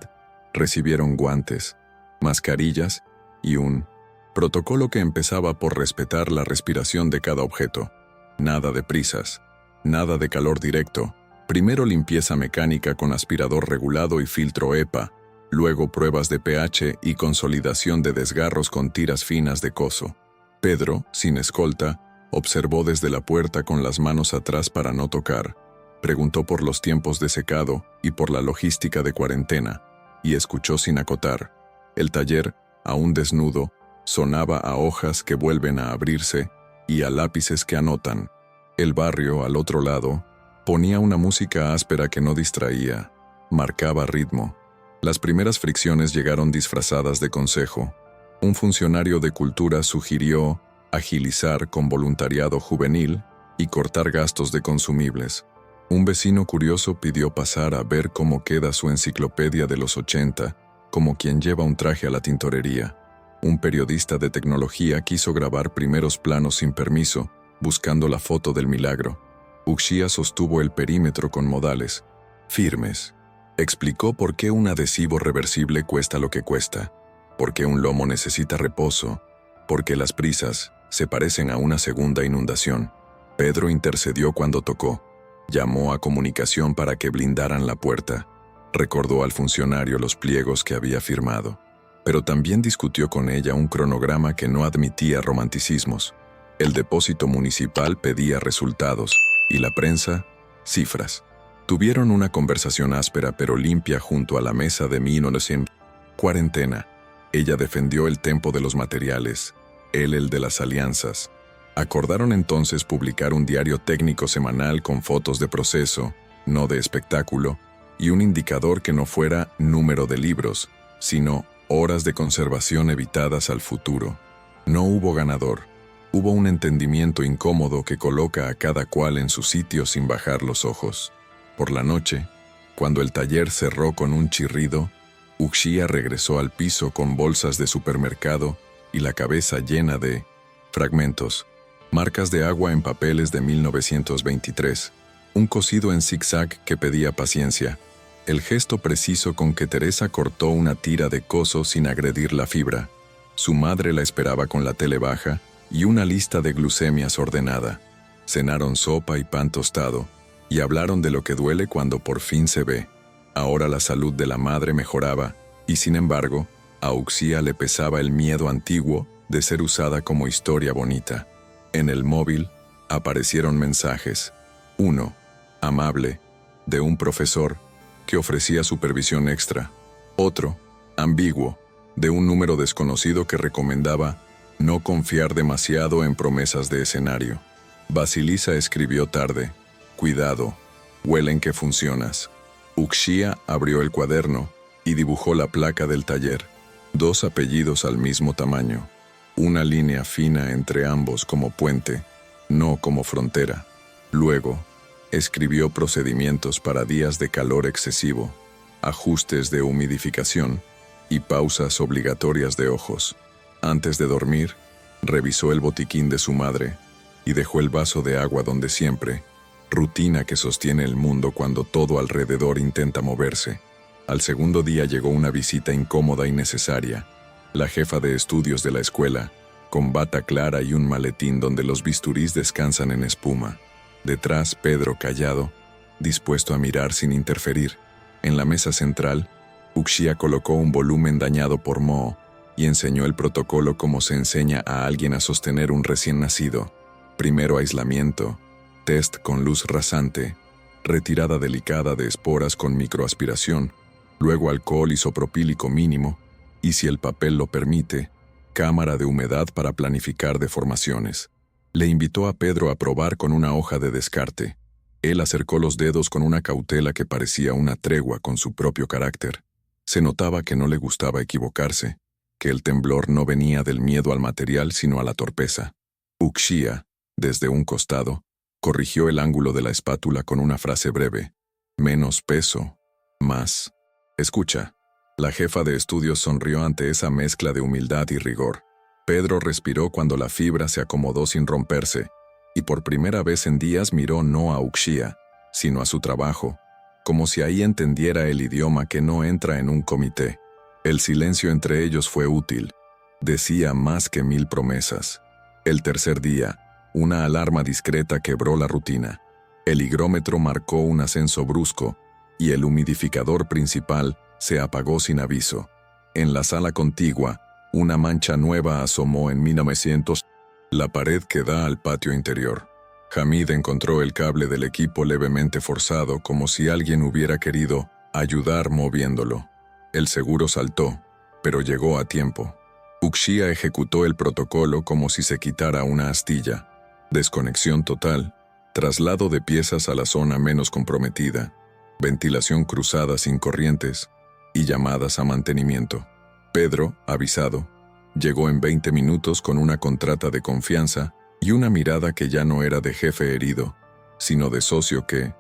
recibieron guantes, mascarillas y un protocolo que empezaba por respetar la respiración de cada objeto. Nada de prisas, nada de calor directo. Primero limpieza mecánica con aspirador regulado y filtro EPA, luego pruebas de pH y consolidación de desgarros con tiras finas de coso. Pedro, sin escolta, observó desde la puerta con las manos atrás para no tocar. Preguntó por los tiempos de secado y por la logística de cuarentena, y escuchó sin acotar. El taller, aún desnudo, sonaba a hojas que vuelven a abrirse y a lápices que anotan. El barrio, al otro lado, ponía una música áspera que no distraía, marcaba ritmo. Las primeras fricciones llegaron disfrazadas de consejo. Un funcionario de cultura sugirió agilizar con voluntariado juvenil y cortar gastos de consumibles. Un vecino curioso pidió pasar a ver cómo queda su enciclopedia de los 80, como quien lleva un traje a la tintorería. Un periodista de tecnología quiso grabar primeros planos sin permiso, buscando la foto del milagro. Uxía sostuvo el perímetro con modales firmes. Explicó por qué un adhesivo reversible cuesta lo que cuesta, por qué un lomo necesita reposo, por qué las prisas se parecen a una segunda inundación. Pedro intercedió cuando tocó. Llamó a comunicación para que blindaran la puerta. Recordó al funcionario los pliegos que había firmado. Pero también discutió con ella un cronograma que no admitía romanticismos. El depósito municipal pedía resultados y la prensa, cifras. Tuvieron una conversación áspera pero limpia junto a la mesa de 1900. Cuarentena. Ella defendió el tempo de los materiales, él el de las alianzas. Acordaron entonces publicar un diario técnico semanal con fotos de proceso, no de espectáculo, y un indicador que no fuera número de libros, sino horas de conservación evitadas al futuro. No hubo ganador. Hubo un entendimiento incómodo que coloca a cada cual en su sitio sin bajar los ojos. Por la noche, cuando el taller cerró con un chirrido, Uxía regresó al piso con bolsas de supermercado y la cabeza llena de fragmentos, marcas de agua en papeles de 1923, un cosido en zigzag que pedía paciencia, el gesto preciso con que Teresa cortó una tira de coso sin agredir la fibra. Su madre la esperaba con la tele baja y una lista de glucemias ordenada. Cenaron sopa y pan tostado, y hablaron de lo que duele cuando por fin se ve. Ahora la salud de la madre mejoraba, y sin embargo, a Uxía le pesaba el miedo antiguo de ser usada como historia bonita. En el móvil aparecieron mensajes. Uno, amable, de un profesor que ofrecía supervisión extra. Otro, ambiguo, de un número desconocido que recomendaba no confiar demasiado en promesas de escenario. Basilisa escribió tarde. Cuidado, huelen que funcionas. Uxía abrió el cuaderno y dibujó la placa del taller. 2 apellidos al mismo tamaño. Una línea fina entre ambos como puente, no como frontera. Luego, escribió procedimientos para días de calor excesivo, ajustes de humidificación y pausas obligatorias de ojos. Antes de dormir, revisó el botiquín de su madre y dejó el vaso de agua donde siempre, rutina que sostiene el mundo cuando todo alrededor intenta moverse. Al segundo día llegó una visita incómoda y necesaria. La jefa de estudios de la escuela, con bata clara y un maletín donde los bisturís descansan en espuma. Detrás, Pedro callado, dispuesto a mirar sin interferir. En la mesa central, Uxía colocó un volumen dañado por moho y enseñó el protocolo como se enseña a alguien a sostener un recién nacido. Primero aislamiento, test con luz rasante, retirada delicada de esporas con microaspiración, luego alcohol isopropílico mínimo y, si el papel lo permite, cámara de humedad para planificar deformaciones. Le invitó a Pedro a probar con una hoja de descarte. Él acercó los dedos con una cautela que parecía una tregua con su propio carácter. Se notaba que no le gustaba equivocarse, que el temblor no venía del miedo al material sino a la torpeza. Uxía, desde un costado, corrigió el ángulo de la espátula con una frase breve. Menos peso, más. Escucha. La jefa de estudios sonrió ante esa mezcla de humildad y rigor. Pedro respiró cuando la fibra se acomodó sin romperse, y por primera vez en días miró no a Uxía, sino a su trabajo, como si ahí entendiera el idioma que no entra en un comité. El silencio entre ellos fue útil. Decía más que 1000 promesas. El tercer día, una alarma discreta quebró la rutina. El higrómetro marcó un ascenso brusco, y el humidificador principal se apagó sin aviso. En la sala contigua, una mancha nueva asomó en 1900, la pared que da al patio interior. Hamid encontró el cable del equipo levemente forzado, como si alguien hubiera querido ayudar moviéndolo. El seguro saltó, pero llegó a tiempo. Uxía ejecutó el protocolo como si se quitara una astilla. Desconexión total, traslado de piezas a la zona menos comprometida, ventilación cruzada sin corrientes y llamadas a mantenimiento. Pedro, avisado, llegó en 20 minutos con una contrata de confianza y una mirada que ya no era de jefe herido, sino de socio que,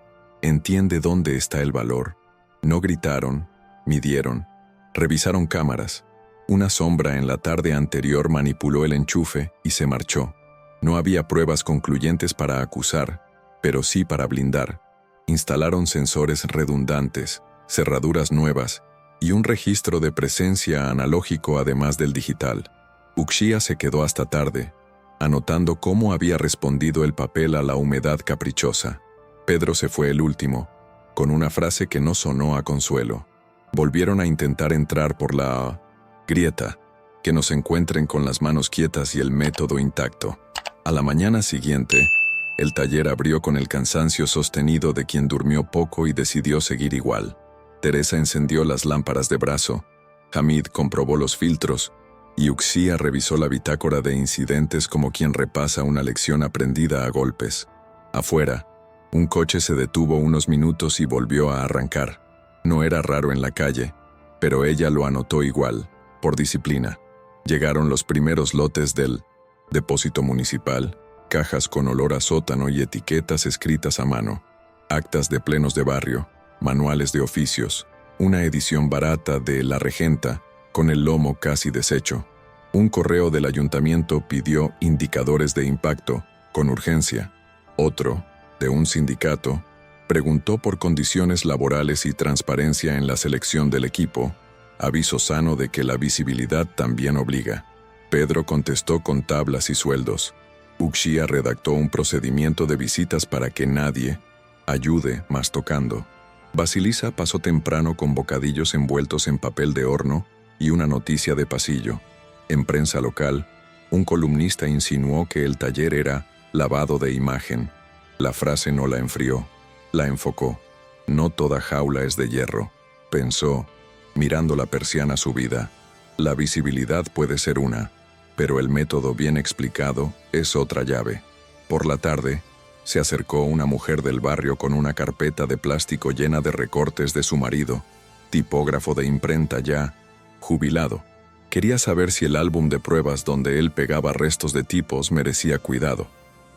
Entiende dónde está el valor. No gritaron, midieron, revisaron cámaras. Una sombra en la tarde anterior manipuló el enchufe y se marchó. No había pruebas concluyentes para acusar, pero sí para blindar. Instalaron sensores redundantes, cerraduras nuevas y un registro de presencia analógico además del digital. Uxía se quedó hasta tarde, anotando cómo había respondido el papel a la humedad caprichosa. Pedro se fue el último, con una frase que no sonó a consuelo. Volvieron a intentar entrar por la grieta, que nos encuentren con las manos quietas y el método intacto. A la mañana siguiente, el taller abrió con el cansancio sostenido de quien durmió poco y decidió seguir igual. Teresa encendió las lámparas de brazo, Hamid comprobó los filtros y Uxía revisó la bitácora de incidentes como quien repasa una lección aprendida a golpes. Afuera, un coche se detuvo unos minutos y volvió a arrancar. No era raro en la calle, pero ella lo anotó igual, por disciplina. Llegaron los primeros lotes del depósito municipal, cajas con olor a sótano y etiquetas escritas a mano, actas de plenos de barrio, manuales de oficios, una edición barata de La Regenta, con el lomo casi deshecho. Un correo del ayuntamiento pidió indicadores de impacto, con urgencia. Otro, de un sindicato, preguntó por condiciones laborales y transparencia en la selección del equipo, aviso sano de que la visibilidad también obliga. Pedro contestó con tablas y sueldos. Uxía redactó un procedimiento de visitas para que nadie ayude más tocando. Basilisa pasó temprano con bocadillos envueltos en papel de horno y una noticia de pasillo. En prensa local, un columnista insinuó que el taller era lavado de imagen. La frase no la enfrió, la enfocó. No toda jaula es de hierro, pensó, mirando la persiana subida. La visibilidad puede ser una, pero el método bien explicado es otra llave. Por la tarde, se acercó una mujer del barrio con una carpeta de plástico llena de recortes de su marido, tipógrafo de imprenta ya, jubilado. Quería saber si el álbum de pruebas donde él pegaba restos de tipos merecía cuidado.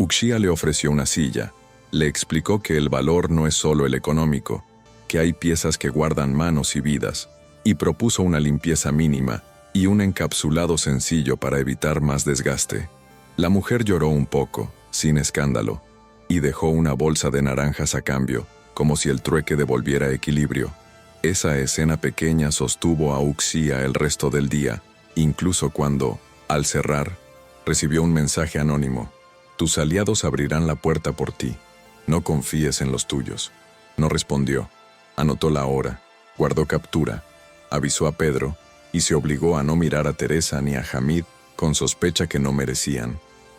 Uxía le ofreció una silla, le explicó que el valor no es solo el económico, que hay piezas que guardan manos y vidas, y propuso una limpieza mínima y un encapsulado sencillo para evitar más desgaste. La mujer lloró un poco, sin escándalo, y dejó una bolsa de naranjas a cambio, como si el trueque devolviera equilibrio. Esa escena pequeña sostuvo a Uxía el resto del día, incluso cuando, al cerrar, recibió un mensaje anónimo. Tus aliados abrirán la puerta por ti. No confíes en los tuyos. No respondió. Anotó la hora, guardó captura, avisó a Pedro y se obligó a no mirar a Teresa ni a Hamid con sospecha que no merecían.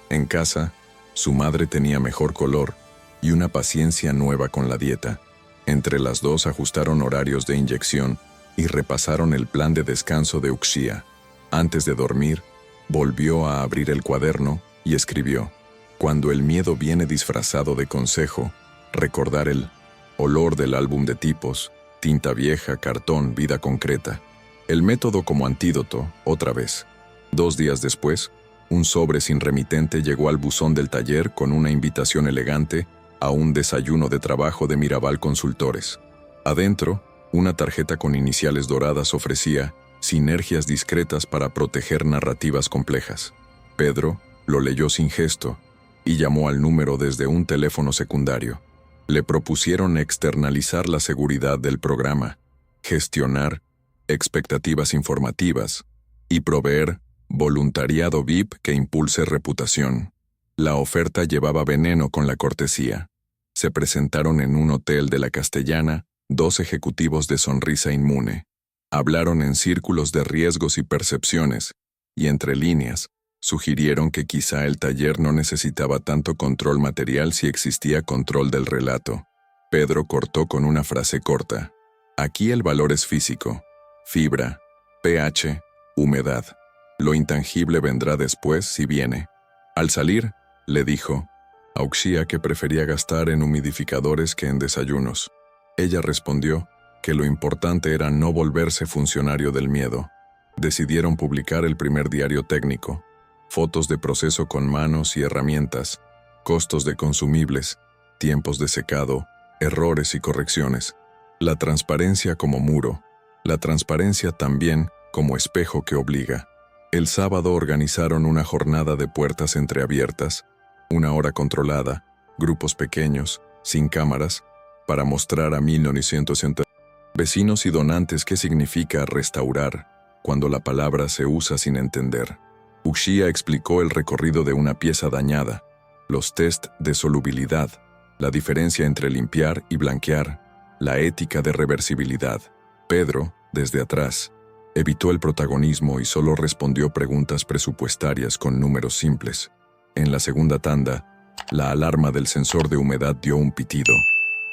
En casa, su madre tenía mejor color y una paciencia nueva con la dieta. Entre las dos ajustaron horarios de inyección y repasaron el plan de descanso de Uxía. Antes de dormir, volvió a abrir el cuaderno y escribió: cuando el miedo viene disfrazado de consejo, recordar el olor del álbum de tipos, tinta vieja, cartón, vida concreta. El método como antídoto, otra vez. 2 días después, un sobre sin remitente llegó al buzón del taller con una invitación elegante a un desayuno de trabajo de Mirabal Consultores. Adentro, una tarjeta con iniciales doradas ofrecía sinergias discretas para proteger narrativas complejas. Pedro lo leyó sin gesto y llamó al número desde un teléfono secundario. Le propusieron externalizar la seguridad del programa, gestionar expectativas informativas y proveer voluntariado VIP que impulse reputación. La oferta llevaba veneno con la cortesía. Se presentaron en un hotel de la Castellana 2 ejecutivos de sonrisa inmune. Hablaron en círculos de riesgos y percepciones, y entre líneas, sugirieron que quizá el taller no necesitaba tanto control material si existía control del relato. Pedro cortó con una frase corta. Aquí el valor es físico, fibra, pH, humedad. Lo intangible vendrá después si viene. Al salir, le dijo a Uxía que prefería gastar en humidificadores que en desayunos. Ella respondió que lo importante era no volverse funcionario del miedo. Decidieron publicar el primer diario técnico, fotos de proceso con manos y herramientas, costos de consumibles, tiempos de secado, errores y correcciones. La transparencia como muro. La transparencia también como espejo que obliga. El sábado organizaron una jornada de puertas entreabiertas, una hora controlada, grupos pequeños, sin cámaras, para mostrar a 1960 vecinos y donantes qué significa restaurar, cuando la palabra se usa sin entender. Uxía explicó el recorrido de una pieza dañada, los test de solubilidad, la diferencia entre limpiar y blanquear, la ética de reversibilidad. Pedro, desde atrás, evitó el protagonismo y solo respondió preguntas presupuestarias con números simples. En la segunda tanda, la alarma del sensor de humedad dio un pitido.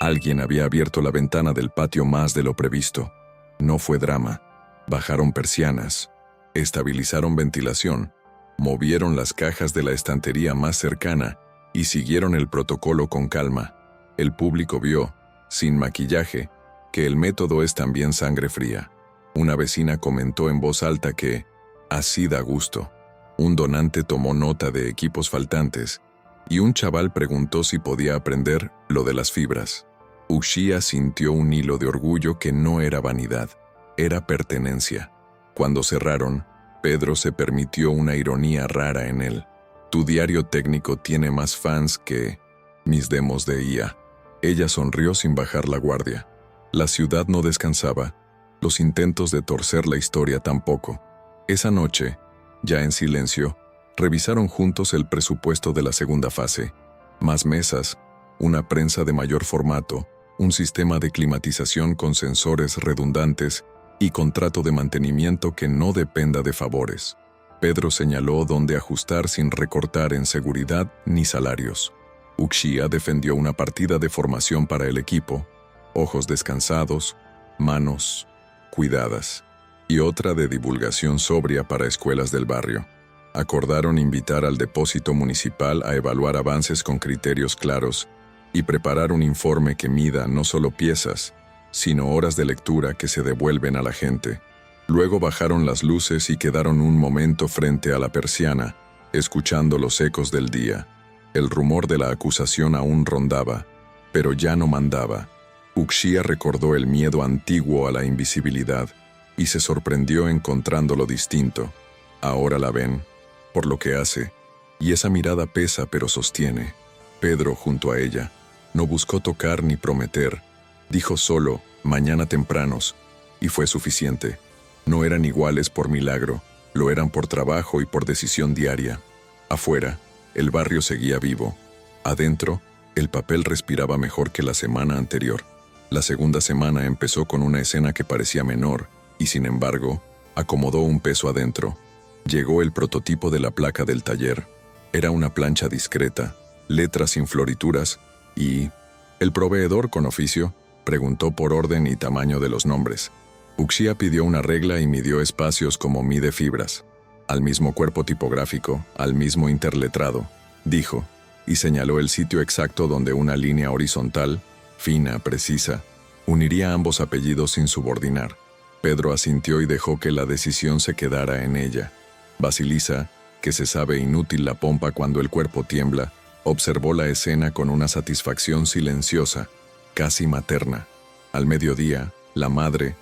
Alguien había abierto la ventana del patio más de lo previsto. No fue drama. Bajaron persianas, estabilizaron ventilación, movieron las cajas de la estantería más cercana y siguieron el protocolo con calma. El público vio, sin maquillaje, que el método es también sangre fría. Una vecina comentó en voz alta que, así da gusto. Un donante tomó nota de equipos faltantes y un chaval preguntó si podía aprender lo de las fibras. Uxía sintió un hilo de orgullo que no era vanidad, era pertenencia. Cuando cerraron, Pedro se permitió una ironía rara en él. Tu diario técnico tiene más fans que mis demos de IA. Ella sonrió sin bajar la guardia. La ciudad no descansaba, los intentos de torcer la historia tampoco. Esa noche, ya en silencio, revisaron juntos el presupuesto de la segunda fase. Más mesas, una prensa de mayor formato, un sistema de climatización con sensores redundantes y contrato de mantenimiento que no dependa de favores. Pedro señaló dónde ajustar sin recortar en seguridad ni salarios. Uxía defendió una partida de formación para el equipo, ojos descansados, manos cuidadas, y otra de divulgación sobria para escuelas del barrio. Acordaron invitar al depósito municipal a evaluar avances con criterios claros y preparar un informe que mida no solo piezas, sino horas de lectura que se devuelven a la gente. Luego bajaron las luces y quedaron un momento frente a la persiana, escuchando los ecos del día. El rumor de la acusación aún rondaba, pero ya no mandaba. Uxía recordó el miedo antiguo a la invisibilidad y se sorprendió encontrándolo distinto. Ahora la ven, por lo que hace, y esa mirada pesa pero sostiene. Pedro, junto a ella, no buscó tocar ni prometer. Dijo solo, mañana tempranos, y fue suficiente. No eran iguales por milagro, lo eran por trabajo y por decisión diaria. Afuera, el barrio seguía vivo. Adentro, el papel respiraba mejor que la semana anterior. La segunda semana empezó con una escena que parecía menor, y sin embargo, acomodó un peso adentro. Llegó el prototipo de la placa del taller. Era una plancha discreta, letras sin florituras, y el proveedor con oficio preguntó por orden y tamaño de los nombres. Uxía pidió una regla y midió espacios como mide fibras. Al mismo cuerpo tipográfico, al mismo interletrado, dijo, y señaló el sitio exacto donde una línea horizontal, fina, precisa, uniría ambos apellidos sin subordinar. Pedro asintió y dejó que la decisión se quedara en ella. Basilisa, que se sabe inútil la pompa cuando el cuerpo tiembla, observó la escena con una satisfacción silenciosa, casi materna. Al mediodía, la madre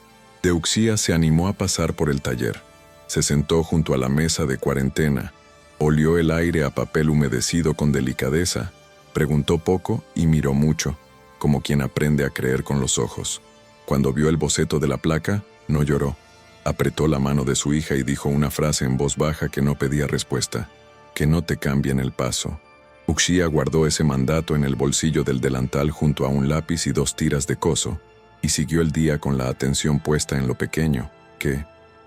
de Uxía se animó a pasar por el taller. Se sentó junto a la mesa de cuarentena, olió el aire a papel humedecido con delicadeza, preguntó poco y miró mucho, como quien aprende a creer con los ojos. Cuando vio el boceto de la placa, no lloró. Apretó la mano de su hija y dijo una frase en voz baja que no pedía respuesta. Que no te cambien el paso. Uxía guardó ese mandato en el bolsillo del delantal junto a un lápiz y 2 tiras de coso, y siguió el día con la atención puesta en lo pequeño, que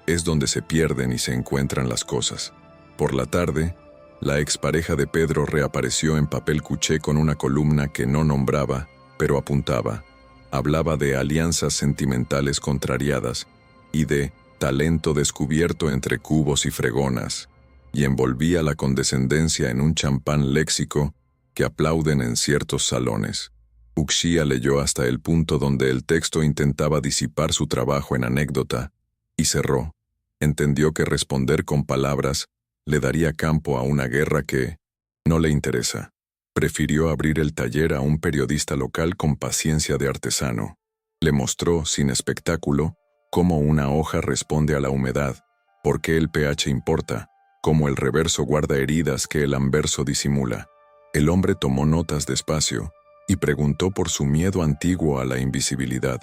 es donde se pierden y se encuentran las cosas. Por la tarde, la expareja de Pedro reapareció en papel cuché con una columna que no nombraba, pero apuntaba. Hablaba de alianzas sentimentales contrariadas y de talento descubierto entre cubos y fregonas, y envolvía la condescendencia en un champán léxico que aplauden en ciertos salones. Uxía leyó hasta el punto donde el texto intentaba disipar su trabajo en anécdota, y cerró. Entendió que responder con palabras le daría campo a una guerra que no le interesa. Prefirió abrir el taller a un periodista local con paciencia de artesano. Le mostró, sin espectáculo, cómo una hoja responde a la humedad, por qué el pH importa, cómo el reverso guarda heridas que el anverso disimula. El hombre tomó notas despacio y preguntó por su miedo antiguo a la invisibilidad.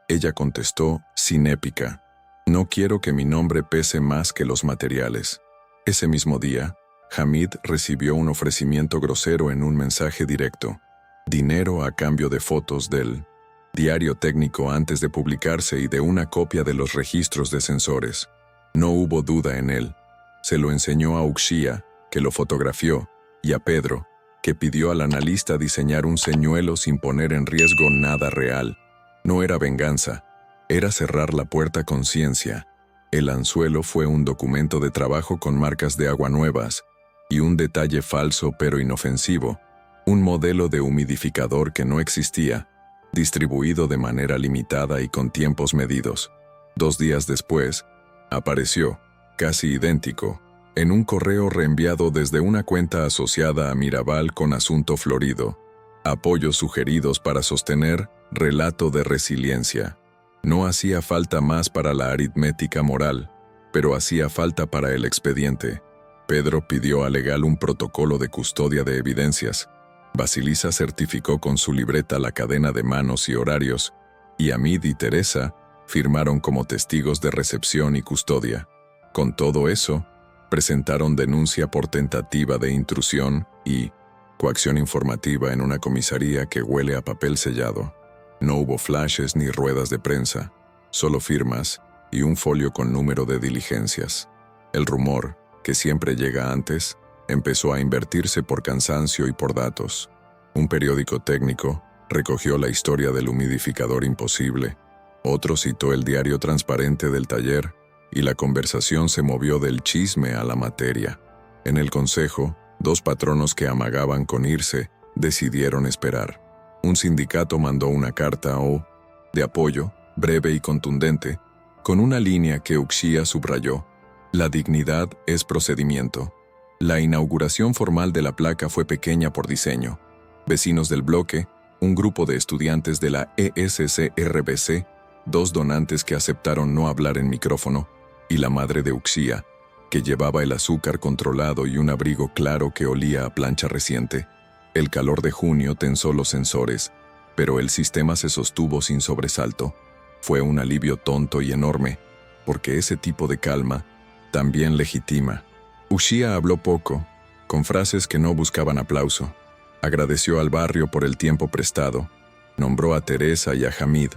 Ella contestó, sin épica: «No quiero que mi nombre pese más que los materiales». Ese mismo día, Hamid recibió un ofrecimiento grosero en un mensaje directo: dinero a cambio de fotos del diario técnico antes de publicarse y de una copia de los registros de sensores. No hubo duda en él. Se lo enseñó a Uxía, que lo fotografió, y a Pedro, que pidió al analista diseñar un señuelo sin poner en riesgo nada real. No era venganza, era cerrar la puerta con ciencia. El anzuelo fue un documento de trabajo con marcas de agua nuevas, y un detalle falso pero inofensivo, un modelo de humidificador que no existía, distribuido de manera limitada y con tiempos medidos. 2 días después, apareció, casi idéntico, en un correo reenviado desde una cuenta asociada a Mirabal con asunto florido. Apoyos sugeridos para sostener relato de resiliencia. No hacía falta más para la aritmética moral, pero hacía falta para el expediente. Pedro pidió a Legal un protocolo de custodia de evidencias. Basilisa certificó con su libreta la cadena de manos y horarios, y Hamid y Teresa firmaron como testigos de recepción y custodia. Con todo eso, presentaron denuncia por tentativa de intrusión y coacción informativa en una comisaría que huele a papel sellado. No hubo flashes ni ruedas de prensa, solo firmas y un folio con número de diligencias. El rumor, que siempre llega antes, empezó a invertirse por cansancio y por datos. Un periódico técnico recogió la historia del humidificador imposible, otro citó el diario transparente del taller, y la conversación se movió del chisme a la materia. En el consejo, 2 patronos que amagaban con irse decidieron esperar. Un sindicato mandó una carta de apoyo, breve y contundente, con una línea que Uxía subrayó: «La dignidad es procedimiento». La inauguración formal de la placa fue pequeña por diseño. Vecinos del bloque, un grupo de estudiantes de la ESCRBC, 2 donantes que aceptaron no hablar en micrófono, y la madre de Uxía, que llevaba el azúcar controlado y un abrigo claro que olía a plancha reciente. El calor de junio tensó los sensores, pero el sistema se sostuvo sin sobresalto. Fue un alivio tonto y enorme, porque ese tipo de calma también legitima. Uxía habló poco, con frases que no buscaban aplauso. Agradeció al barrio por el tiempo prestado, nombró a Teresa y a Hamid,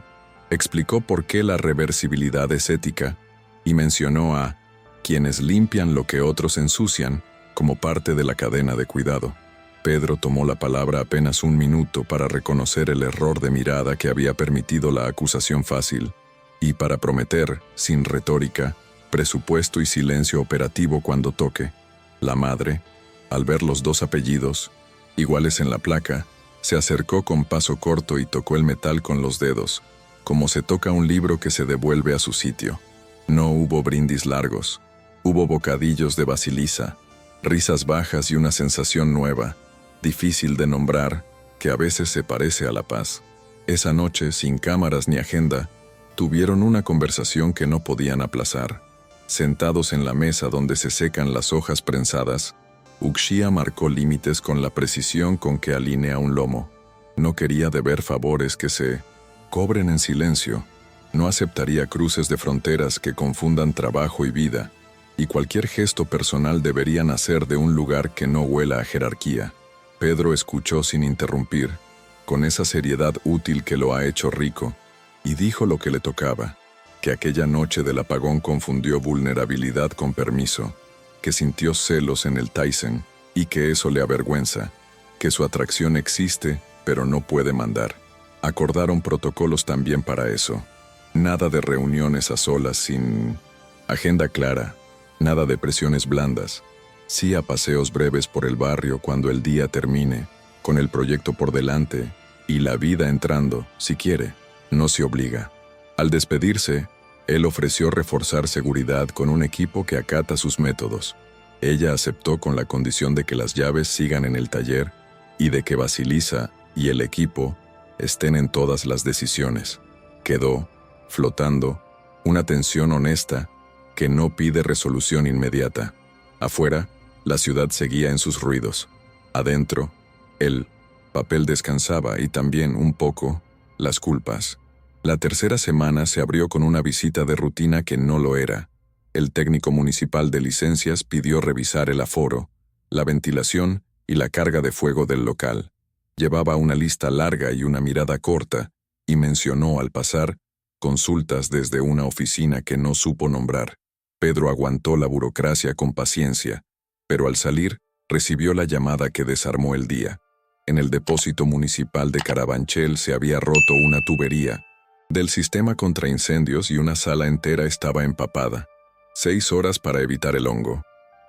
explicó por qué la reversibilidad es ética y mencionó a quienes limpian lo que otros ensucian como parte de la cadena de cuidado. Pedro tomó la palabra apenas 1 minuto para reconocer el error de mirada que había permitido la acusación fácil y para prometer, sin retórica, presupuesto y silencio operativo cuando toque. La madre, al ver los 2 apellidos, iguales en la placa, se acercó con paso corto y tocó el metal con los dedos, como se toca un libro que se devuelve a su sitio. No hubo brindis largos, hubo bocadillos de Basilisa, risas bajas y una sensación nueva, difícil de nombrar, que a veces se parece a la paz. Esa noche, sin cámaras ni agenda, tuvieron una conversación que no podían aplazar. Sentados en la mesa donde se secan las hojas prensadas, Uxía marcó límites con la precisión con que alinea un lomo. No quería deber favores que se cobren en silencio. No aceptaría cruces de fronteras que confundan trabajo y vida, y cualquier gesto personal debería nacer de un lugar que no huela a jerarquía. Pedro escuchó sin interrumpir, con esa seriedad útil que lo ha hecho rico, y dijo lo que le tocaba, que aquella noche del apagón confundió vulnerabilidad con permiso, que sintió celos en el Tyson y que eso le avergüenza, que su atracción existe pero no puede mandar. Acordaron protocolos también para eso. Nada de reuniones a solas sin agenda clara, nada de presiones blandas, sí a paseos breves por el barrio cuando el día termine, con el proyecto por delante y la vida entrando, si quiere, no se obliga. Al despedirse, él ofreció reforzar seguridad con un equipo que acata sus métodos. Ella aceptó con la condición de que las llaves sigan en el taller y de que Basilisa y el equipo estén en todas las decisiones. Quedó, flotando, una tensión honesta que no pide resolución inmediata. Afuera, la ciudad seguía en sus ruidos. Adentro, el papel descansaba y también, un poco, las culpas. La tercera semana se abrió con una visita de rutina que no lo era. El técnico municipal de licencias pidió revisar el aforo, la ventilación y la carga de fuego del local. Llevaba una lista larga y una mirada corta, y mencionó al pasar consultas desde una oficina que no supo nombrar. Pedro aguantó la burocracia con paciencia, pero al salir recibió la llamada que desarmó el día. En el depósito municipal de Carabanchel se había roto una tubería del sistema contra incendios y una sala entera estaba empapada. 6 horas para evitar el hongo,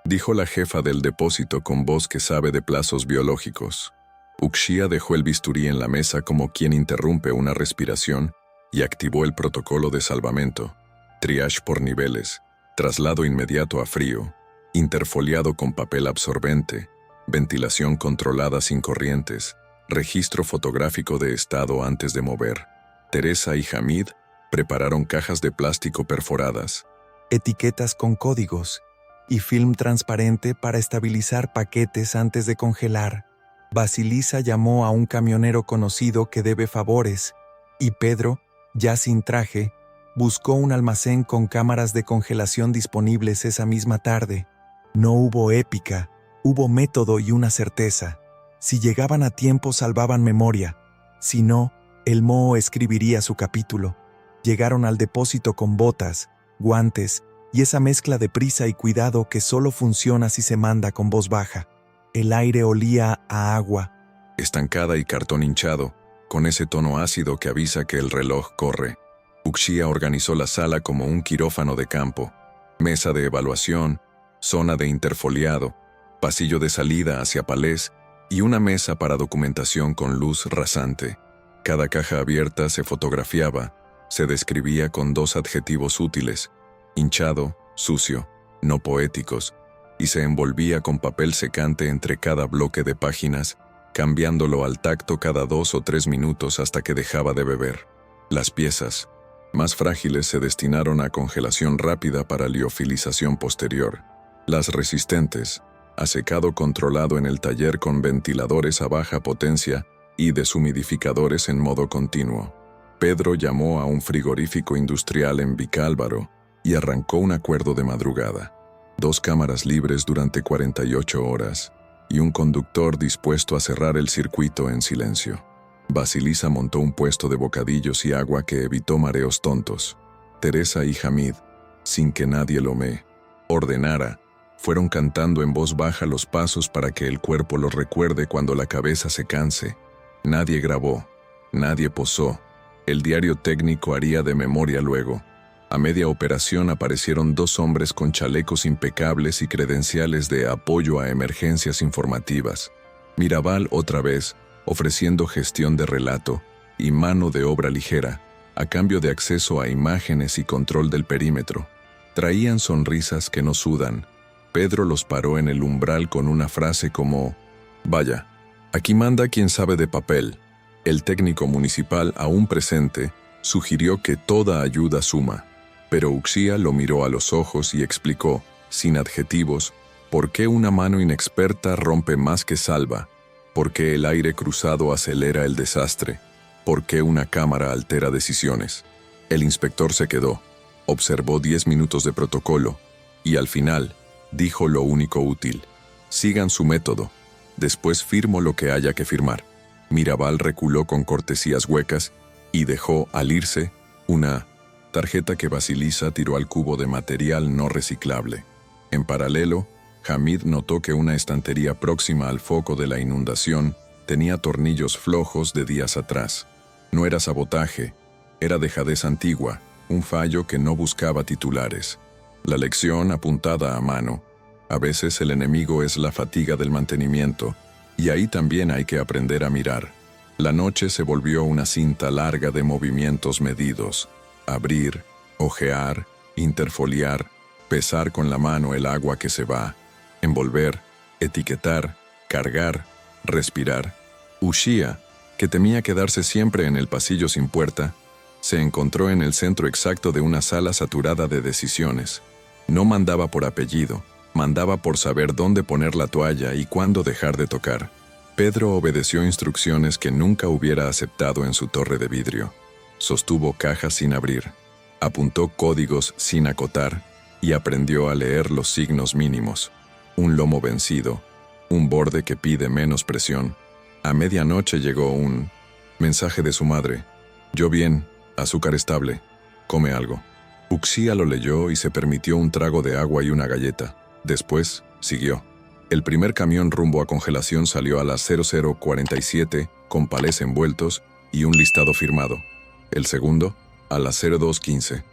dijo la jefa del depósito con voz que sabe de plazos biológicos. Uxía dejó el bisturí en la mesa como quien interrumpe una respiración y activó el protocolo de salvamento. Triage por niveles, traslado inmediato a frío, interfoliado con papel absorbente, ventilación controlada sin corrientes, registro fotográfico de estado antes de mover. Teresa y Hamid prepararon cajas de plástico perforadas, etiquetas con códigos y film transparente para estabilizar paquetes antes de congelar. Basilisa llamó a un camionero conocido que debe favores, y Pedro, ya sin traje, buscó un almacén con cámaras de congelación disponibles esa misma tarde. No hubo épica, hubo método y una certeza. Si llegaban a tiempo salvaban memoria, si no, el moho escribiría su capítulo. Llegaron al depósito con botas, guantes y esa mezcla de prisa y cuidado que solo funciona si se manda con voz baja. El aire olía a agua, estancada y cartón hinchado, con ese tono ácido que avisa que el reloj corre. Uxía organizó la sala como un quirófano de campo, mesa de evaluación, zona de interfoliado, pasillo de salida hacia palés y una mesa para documentación con luz rasante. Cada caja abierta se fotografiaba, se describía con 2 adjetivos útiles: hinchado, sucio, no poéticos, y se envolvía con papel secante entre cada bloque de páginas, cambiándolo al tacto cada 2 o 3 minutos hasta que dejaba de beber. Las piezas más frágiles se destinaron a congelación rápida para liofilización posterior. Las resistentes, a secado controlado en el taller con ventiladores a baja potencia y deshumidificadores en modo continuo. Pedro llamó a un frigorífico industrial en Vicálvaro y arrancó un acuerdo de madrugada. 2 cámaras libres durante 48 horas y un conductor dispuesto a cerrar el circuito en silencio. Basilisa montó un puesto de bocadillos y agua que evitó mareos tontos. Teresa y Hamid, sin que nadie lo ordenara, fueron cantando en voz baja los pasos para que el cuerpo los recuerde cuando la cabeza se canse. Nadie grabó, nadie posó. El diario técnico haría de memoria luego. A media operación aparecieron 2 hombres con chalecos impecables y credenciales de apoyo a emergencias informativas. Mirabal otra vez, ofreciendo gestión de relato y mano de obra ligera, a cambio de acceso a imágenes y control del perímetro. Traían sonrisas que no sudan. Pedro los paró en el umbral con una frase como: «Vaya, aquí manda quien sabe de papel». El técnico municipal, aún presente, sugirió que toda ayuda suma, pero Uxía lo miró a los ojos y explicó, sin adjetivos, por qué una mano inexperta rompe más que salva, por qué el aire cruzado acelera el desastre, por qué una cámara altera decisiones. El inspector se quedó, observó 10 minutos de protocolo y al final dijo lo único útil: sigan su método, después firmo lo que haya que firmar. Mirabal reculó con cortesías huecas y dejó, al irse, una tarjeta que Basilisa tiró al cubo de material no reciclable. En paralelo, Hamid notó que una estantería próxima al foco de la inundación tenía tornillos flojos de días atrás. No era sabotaje, era dejadez antigua, un fallo que no buscaba titulares. La lección apuntada a mano: a veces el enemigo es la fatiga del mantenimiento, y ahí también hay que aprender a mirar. La noche se volvió una cinta larga de movimientos medidos: abrir, ojear, interfoliar, pesar con la mano el agua que se va, envolver, etiquetar, cargar, respirar. Ushia, que temía quedarse siempre en el pasillo sin puerta, se encontró en el centro exacto de una sala saturada de decisiones. No mandaba por apellido, mandaba por saber dónde poner la toalla y cuándo dejar de tocar. Pedro obedeció instrucciones que nunca hubiera aceptado en su torre de vidrio. Sostuvo cajas sin abrir, apuntó códigos sin acotar y aprendió a leer los signos mínimos. Un lomo vencido, un borde que pide menos presión. A medianoche llegó un mensaje de su madre. Yo bien, azúcar estable, come algo. Uxía lo leyó y se permitió un trago de agua y una galleta. Después, siguió. El primer camión rumbo a congelación salió a las 00:47 con palés envueltos y un listado firmado. El segundo, a las 02:15.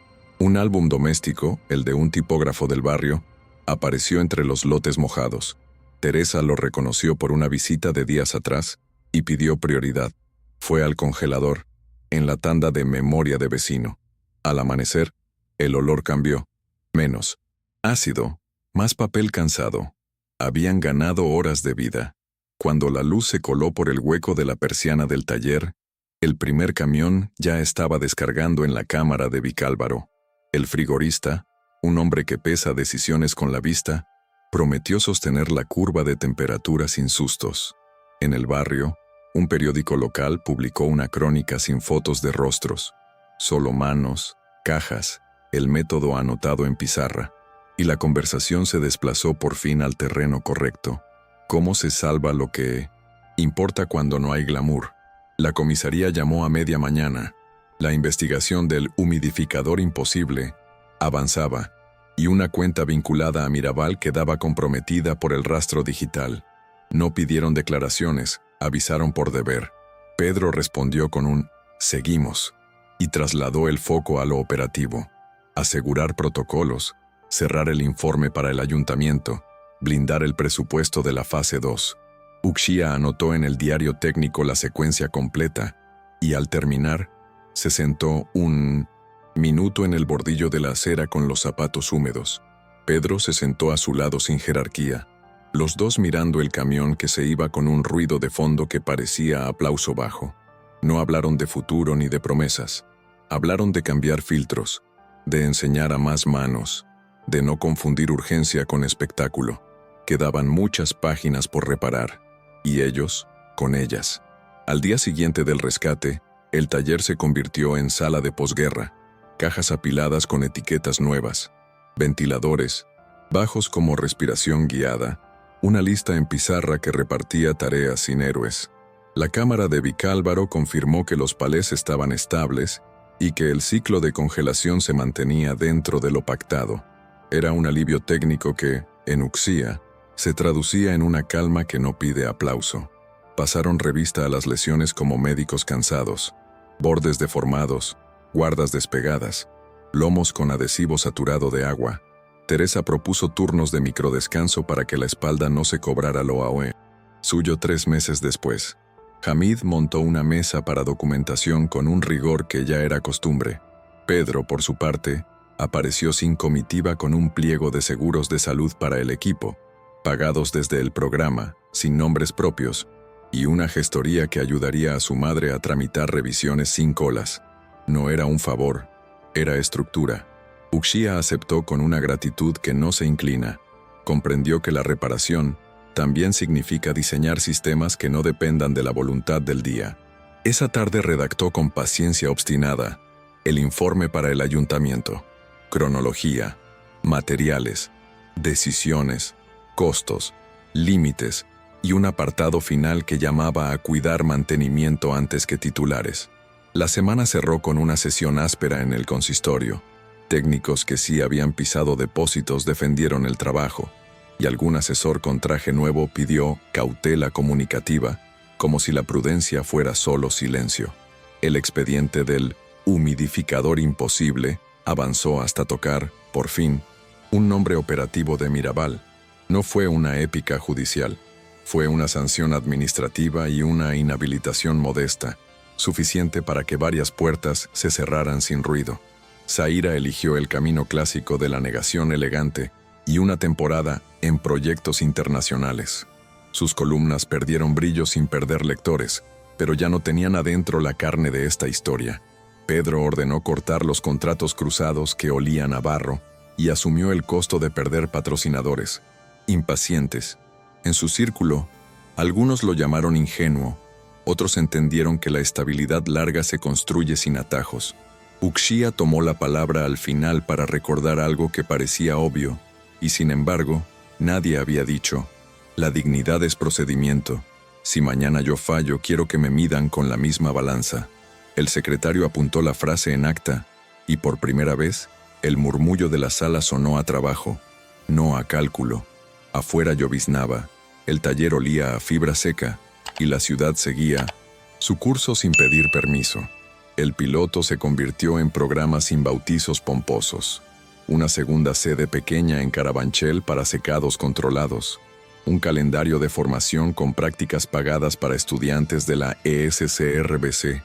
Un álbum doméstico, el de un tipógrafo del barrio, apareció entre los lotes mojados. Teresa lo reconoció por una visita de días atrás y pidió prioridad. Fue al congelador, en la tanda de memoria de vecino. Al amanecer, el olor cambió. Menos ácido, más papel cansado. Habían ganado horas de vida. Cuando la luz se coló por el hueco de la persiana del taller, el primer camión ya estaba descargando en la cámara de Vicálvaro. El frigorista, un hombre que pesa decisiones con la vista, prometió sostener la curva de temperatura sin sustos. En el barrio, un periódico local publicó una crónica sin fotos de rostros, solo manos, cajas, el método anotado en pizarra, y la conversación se desplazó por fin al terreno correcto. ¿Cómo se salva lo que importa cuando no hay glamour? La comisaría llamó a media mañana. La investigación del humidificador imposible avanzaba, y una cuenta vinculada a Mirabal quedaba comprometida por el rastro digital. No pidieron declaraciones, avisaron por deber. Pedro respondió con un «seguimos» y trasladó el foco a lo operativo. Asegurar protocolos, cerrar el informe para el ayuntamiento, blindar el presupuesto de la fase 2. Uxía anotó en el diario técnico la secuencia completa y al terminar, se sentó un minuto en el bordillo de la acera con los zapatos húmedos. Pedro se sentó a su lado sin jerarquía, los dos mirando el camión que se iba con un ruido de fondo que parecía aplauso bajo. No hablaron de futuro ni de promesas. Hablaron de cambiar filtros, de enseñar a más manos, de no confundir urgencia con espectáculo. Quedaban muchas páginas por reparar, y ellos, con ellas. Al día siguiente del rescate, el taller se convirtió en sala de posguerra, cajas apiladas con etiquetas nuevas, ventiladores, bajos como respiración guiada, una lista en pizarra que repartía tareas sin héroes. La cámara de Vicálvaro confirmó que los palés estaban estables y que el ciclo de congelación se mantenía dentro de lo pactado. Era un alivio técnico que, en Uxía, se traducía en una calma que no pide aplauso. Pasaron revista a las lesiones como médicos cansados, bordes deformados, guardas despegadas, lomos con adhesivo saturado de agua. Teresa propuso turnos de microdescanso para que la espalda no se cobrara lo AOE. Suyo 3 meses después. Hamid montó una mesa para documentación con un rigor que ya era costumbre. Pedro, por su parte, apareció sin comitiva con un pliego de seguros de salud para el equipo, pagados desde el programa, sin nombres propios, y una gestoría que ayudaría a su madre a tramitar revisiones sin colas. No era un favor, era estructura. Uxía aceptó con una gratitud que no se inclina. Comprendió que la reparación también significa diseñar sistemas que no dependan de la voluntad del día. Esa tarde redactó con paciencia obstinada el informe para el ayuntamiento. Cronología, materiales, decisiones, costos, límites y un apartado final que llamaba a cuidar mantenimiento antes que titulares. La semana cerró con una sesión áspera en el consistorio. Técnicos que sí habían pisado depósitos defendieron el trabajo, y algún asesor con traje nuevo pidió cautela comunicativa, como si la prudencia fuera solo silencio. El expediente del humidificador imposible avanzó hasta tocar, por fin, un nombre operativo de Mirabal. No fue una épica judicial, fue una sanción administrativa y una inhabilitación modesta, suficiente para que varias puertas se cerraran sin ruido. Zaira eligió el camino clásico de la negación elegante y una temporada en proyectos internacionales. Sus columnas perdieron brillo sin perder lectores, pero ya no tenían adentro la carne de esta historia. Pedro ordenó cortar los contratos cruzados que olían a barro y asumió el costo de perder patrocinadores. Impacientes. En su círculo, algunos lo llamaron ingenuo, otros entendieron que la estabilidad larga se construye sin atajos. Uxía tomó la palabra al final para recordar algo que parecía obvio, y sin embargo, nadie había dicho: la dignidad es procedimiento. Si mañana yo fallo, quiero que me midan con la misma balanza. El secretario apuntó la frase en acta, y por primera vez, el murmullo de la sala sonó a trabajo, no a cálculo. Afuera lloviznaba, el taller olía a fibra seca, y la ciudad seguía su curso sin pedir permiso. El piloto se convirtió en programa sin bautizos pomposos. Una segunda sede pequeña en Carabanchel para secados controlados. Un calendario de formación con prácticas pagadas para estudiantes de la ESCRBC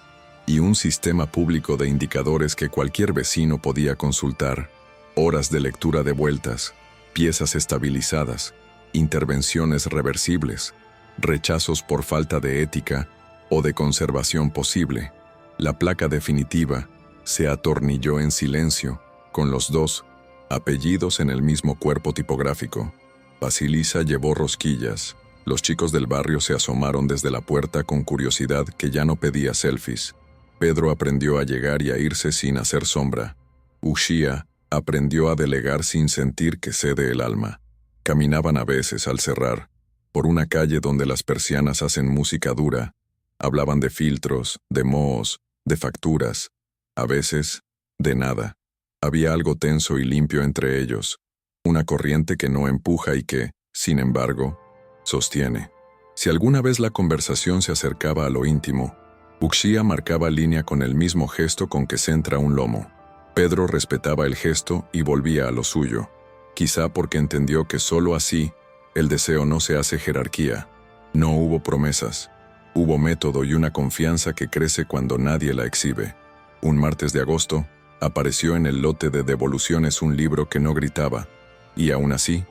y un sistema público de indicadores que cualquier vecino podía consultar. Horas de lectura de vueltas, piezas estabilizadas, intervenciones reversibles, rechazos por falta de ética o de conservación posible. La placa definitiva se atornilló en silencio, con los dos apellidos en el mismo cuerpo tipográfico. Basilisa llevó rosquillas. Los chicos del barrio se asomaron desde la puerta con curiosidad que ya no pedía selfies. Pedro aprendió a llegar y a irse sin hacer sombra. Uxía aprendió a delegar sin sentir que cede el alma. Caminaban a veces, al cerrar, por una calle donde las persianas hacen música dura. Hablaban de filtros, de mohos, de facturas. A veces, de nada. Había algo tenso y limpio entre ellos. Una corriente que no empuja y que, sin embargo, sostiene. Si alguna vez la conversación se acercaba a lo íntimo, Uxía marcaba línea con el mismo gesto con que centra un lomo. Pedro respetaba el gesto y volvía a lo suyo, quizá porque entendió que solo así el deseo no se hace jerarquía. No hubo promesas, hubo método y una confianza que crece cuando nadie la exhibe. Un martes de agosto, apareció en el lote de devoluciones un libro que no gritaba, y aún así,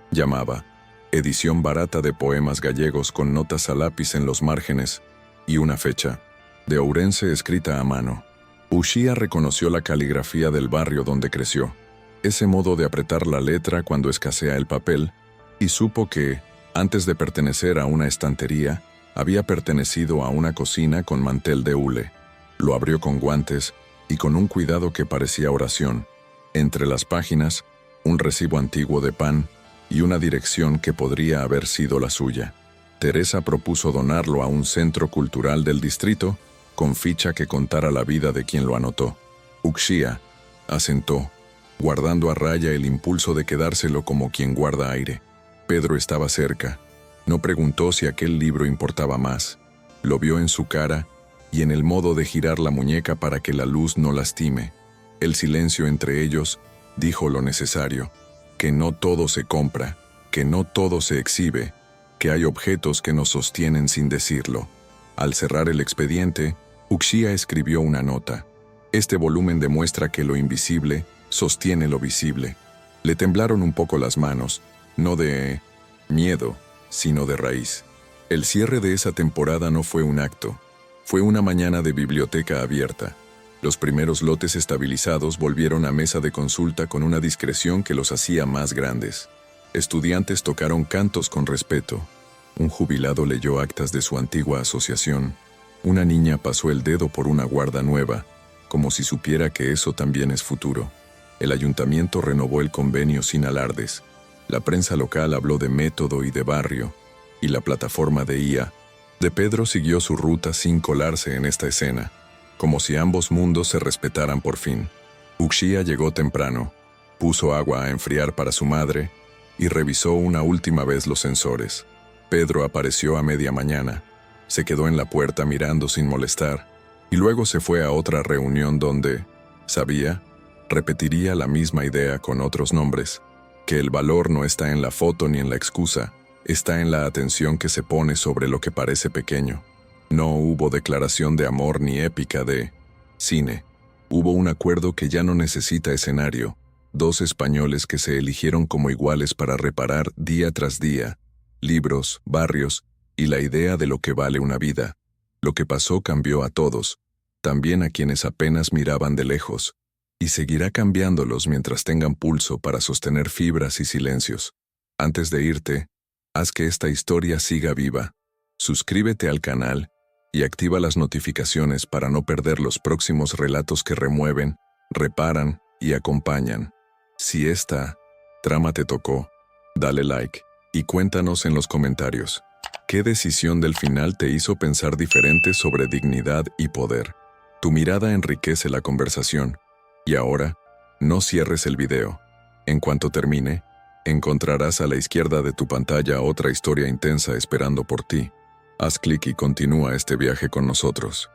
llamaba: edición barata de poemas gallegos con notas a lápiz en los márgenes, y una fecha, de Ourense escrita a mano. Uxía reconoció la caligrafía del barrio donde creció, ese modo de apretar la letra cuando escasea el papel, y supo que, antes de pertenecer a una estantería, había pertenecido a una cocina con mantel de hule. Lo abrió con guantes y con un cuidado que parecía oración. Entre las páginas, un recibo antiguo de pan y una dirección que podría haber sido la suya. Teresa propuso donarlo a un centro cultural del distrito, con ficha que contara la vida de quien lo anotó. Uxía asentó, guardando a raya el impulso de quedárselo como quien guarda aire. Pedro estaba cerca. No preguntó si aquel libro importaba más. Lo vio en su cara y en el modo de girar la muñeca para que la luz no lastime. El silencio entre ellos dijo lo necesario: que no todo se compra, que no todo se exhibe, que hay objetos que nos sostienen sin decirlo. Al cerrar el expediente, Uxía escribió una nota. Este volumen demuestra que lo invisible sostiene lo visible. Le temblaron un poco las manos, no de miedo, sino de raíz. El cierre de esa temporada no fue un acto, fue una mañana de biblioteca abierta. Los primeros lotes estabilizados volvieron a mesa de consulta con una discreción que los hacía más grandes. Estudiantes tocaron cantos con respeto. Un jubilado leyó actas de su antigua asociación. Una niña pasó el dedo por una guarda nueva, como si supiera que eso también es futuro. El ayuntamiento renovó el convenio sin alardes. La prensa local habló de método y de barrio, y la plataforma de IA de Pedro siguió su ruta sin colarse en esta escena, como si ambos mundos se respetaran por fin. Uxía llegó temprano, puso agua a enfriar para su madre y revisó una última vez los sensores. Pedro apareció a media mañana, se quedó en la puerta mirando sin molestar, y luego se fue a otra reunión donde, sabía, repetiría la misma idea con otros nombres, que el valor no está en la foto ni en la excusa, está en la atención que se pone sobre lo que parece pequeño. No hubo declaración de amor ni épica de cine. Hubo un acuerdo que ya no necesita escenario, dos españoles que se eligieron como iguales para reparar día tras día libros, barrios y la idea de lo que vale una vida. Lo que pasó cambió a todos, también a quienes apenas miraban de lejos, y seguirá cambiándolos mientras tengan pulso para sostener fibras y silencios. Antes de irte, haz que esta historia siga viva. Suscríbete al canal y activa las notificaciones para no perder los próximos relatos que remueven, reparan y acompañan. Si esta trama te tocó, dale like y cuéntanos en los comentarios. ¿Qué decisión del final te hizo pensar diferente sobre dignidad y poder? Tu mirada enriquece la conversación. Y ahora, no cierres el video. En cuanto termine, encontrarás a la izquierda de tu pantalla otra historia intensa esperando por ti. Haz clic y continúa este viaje con nosotros.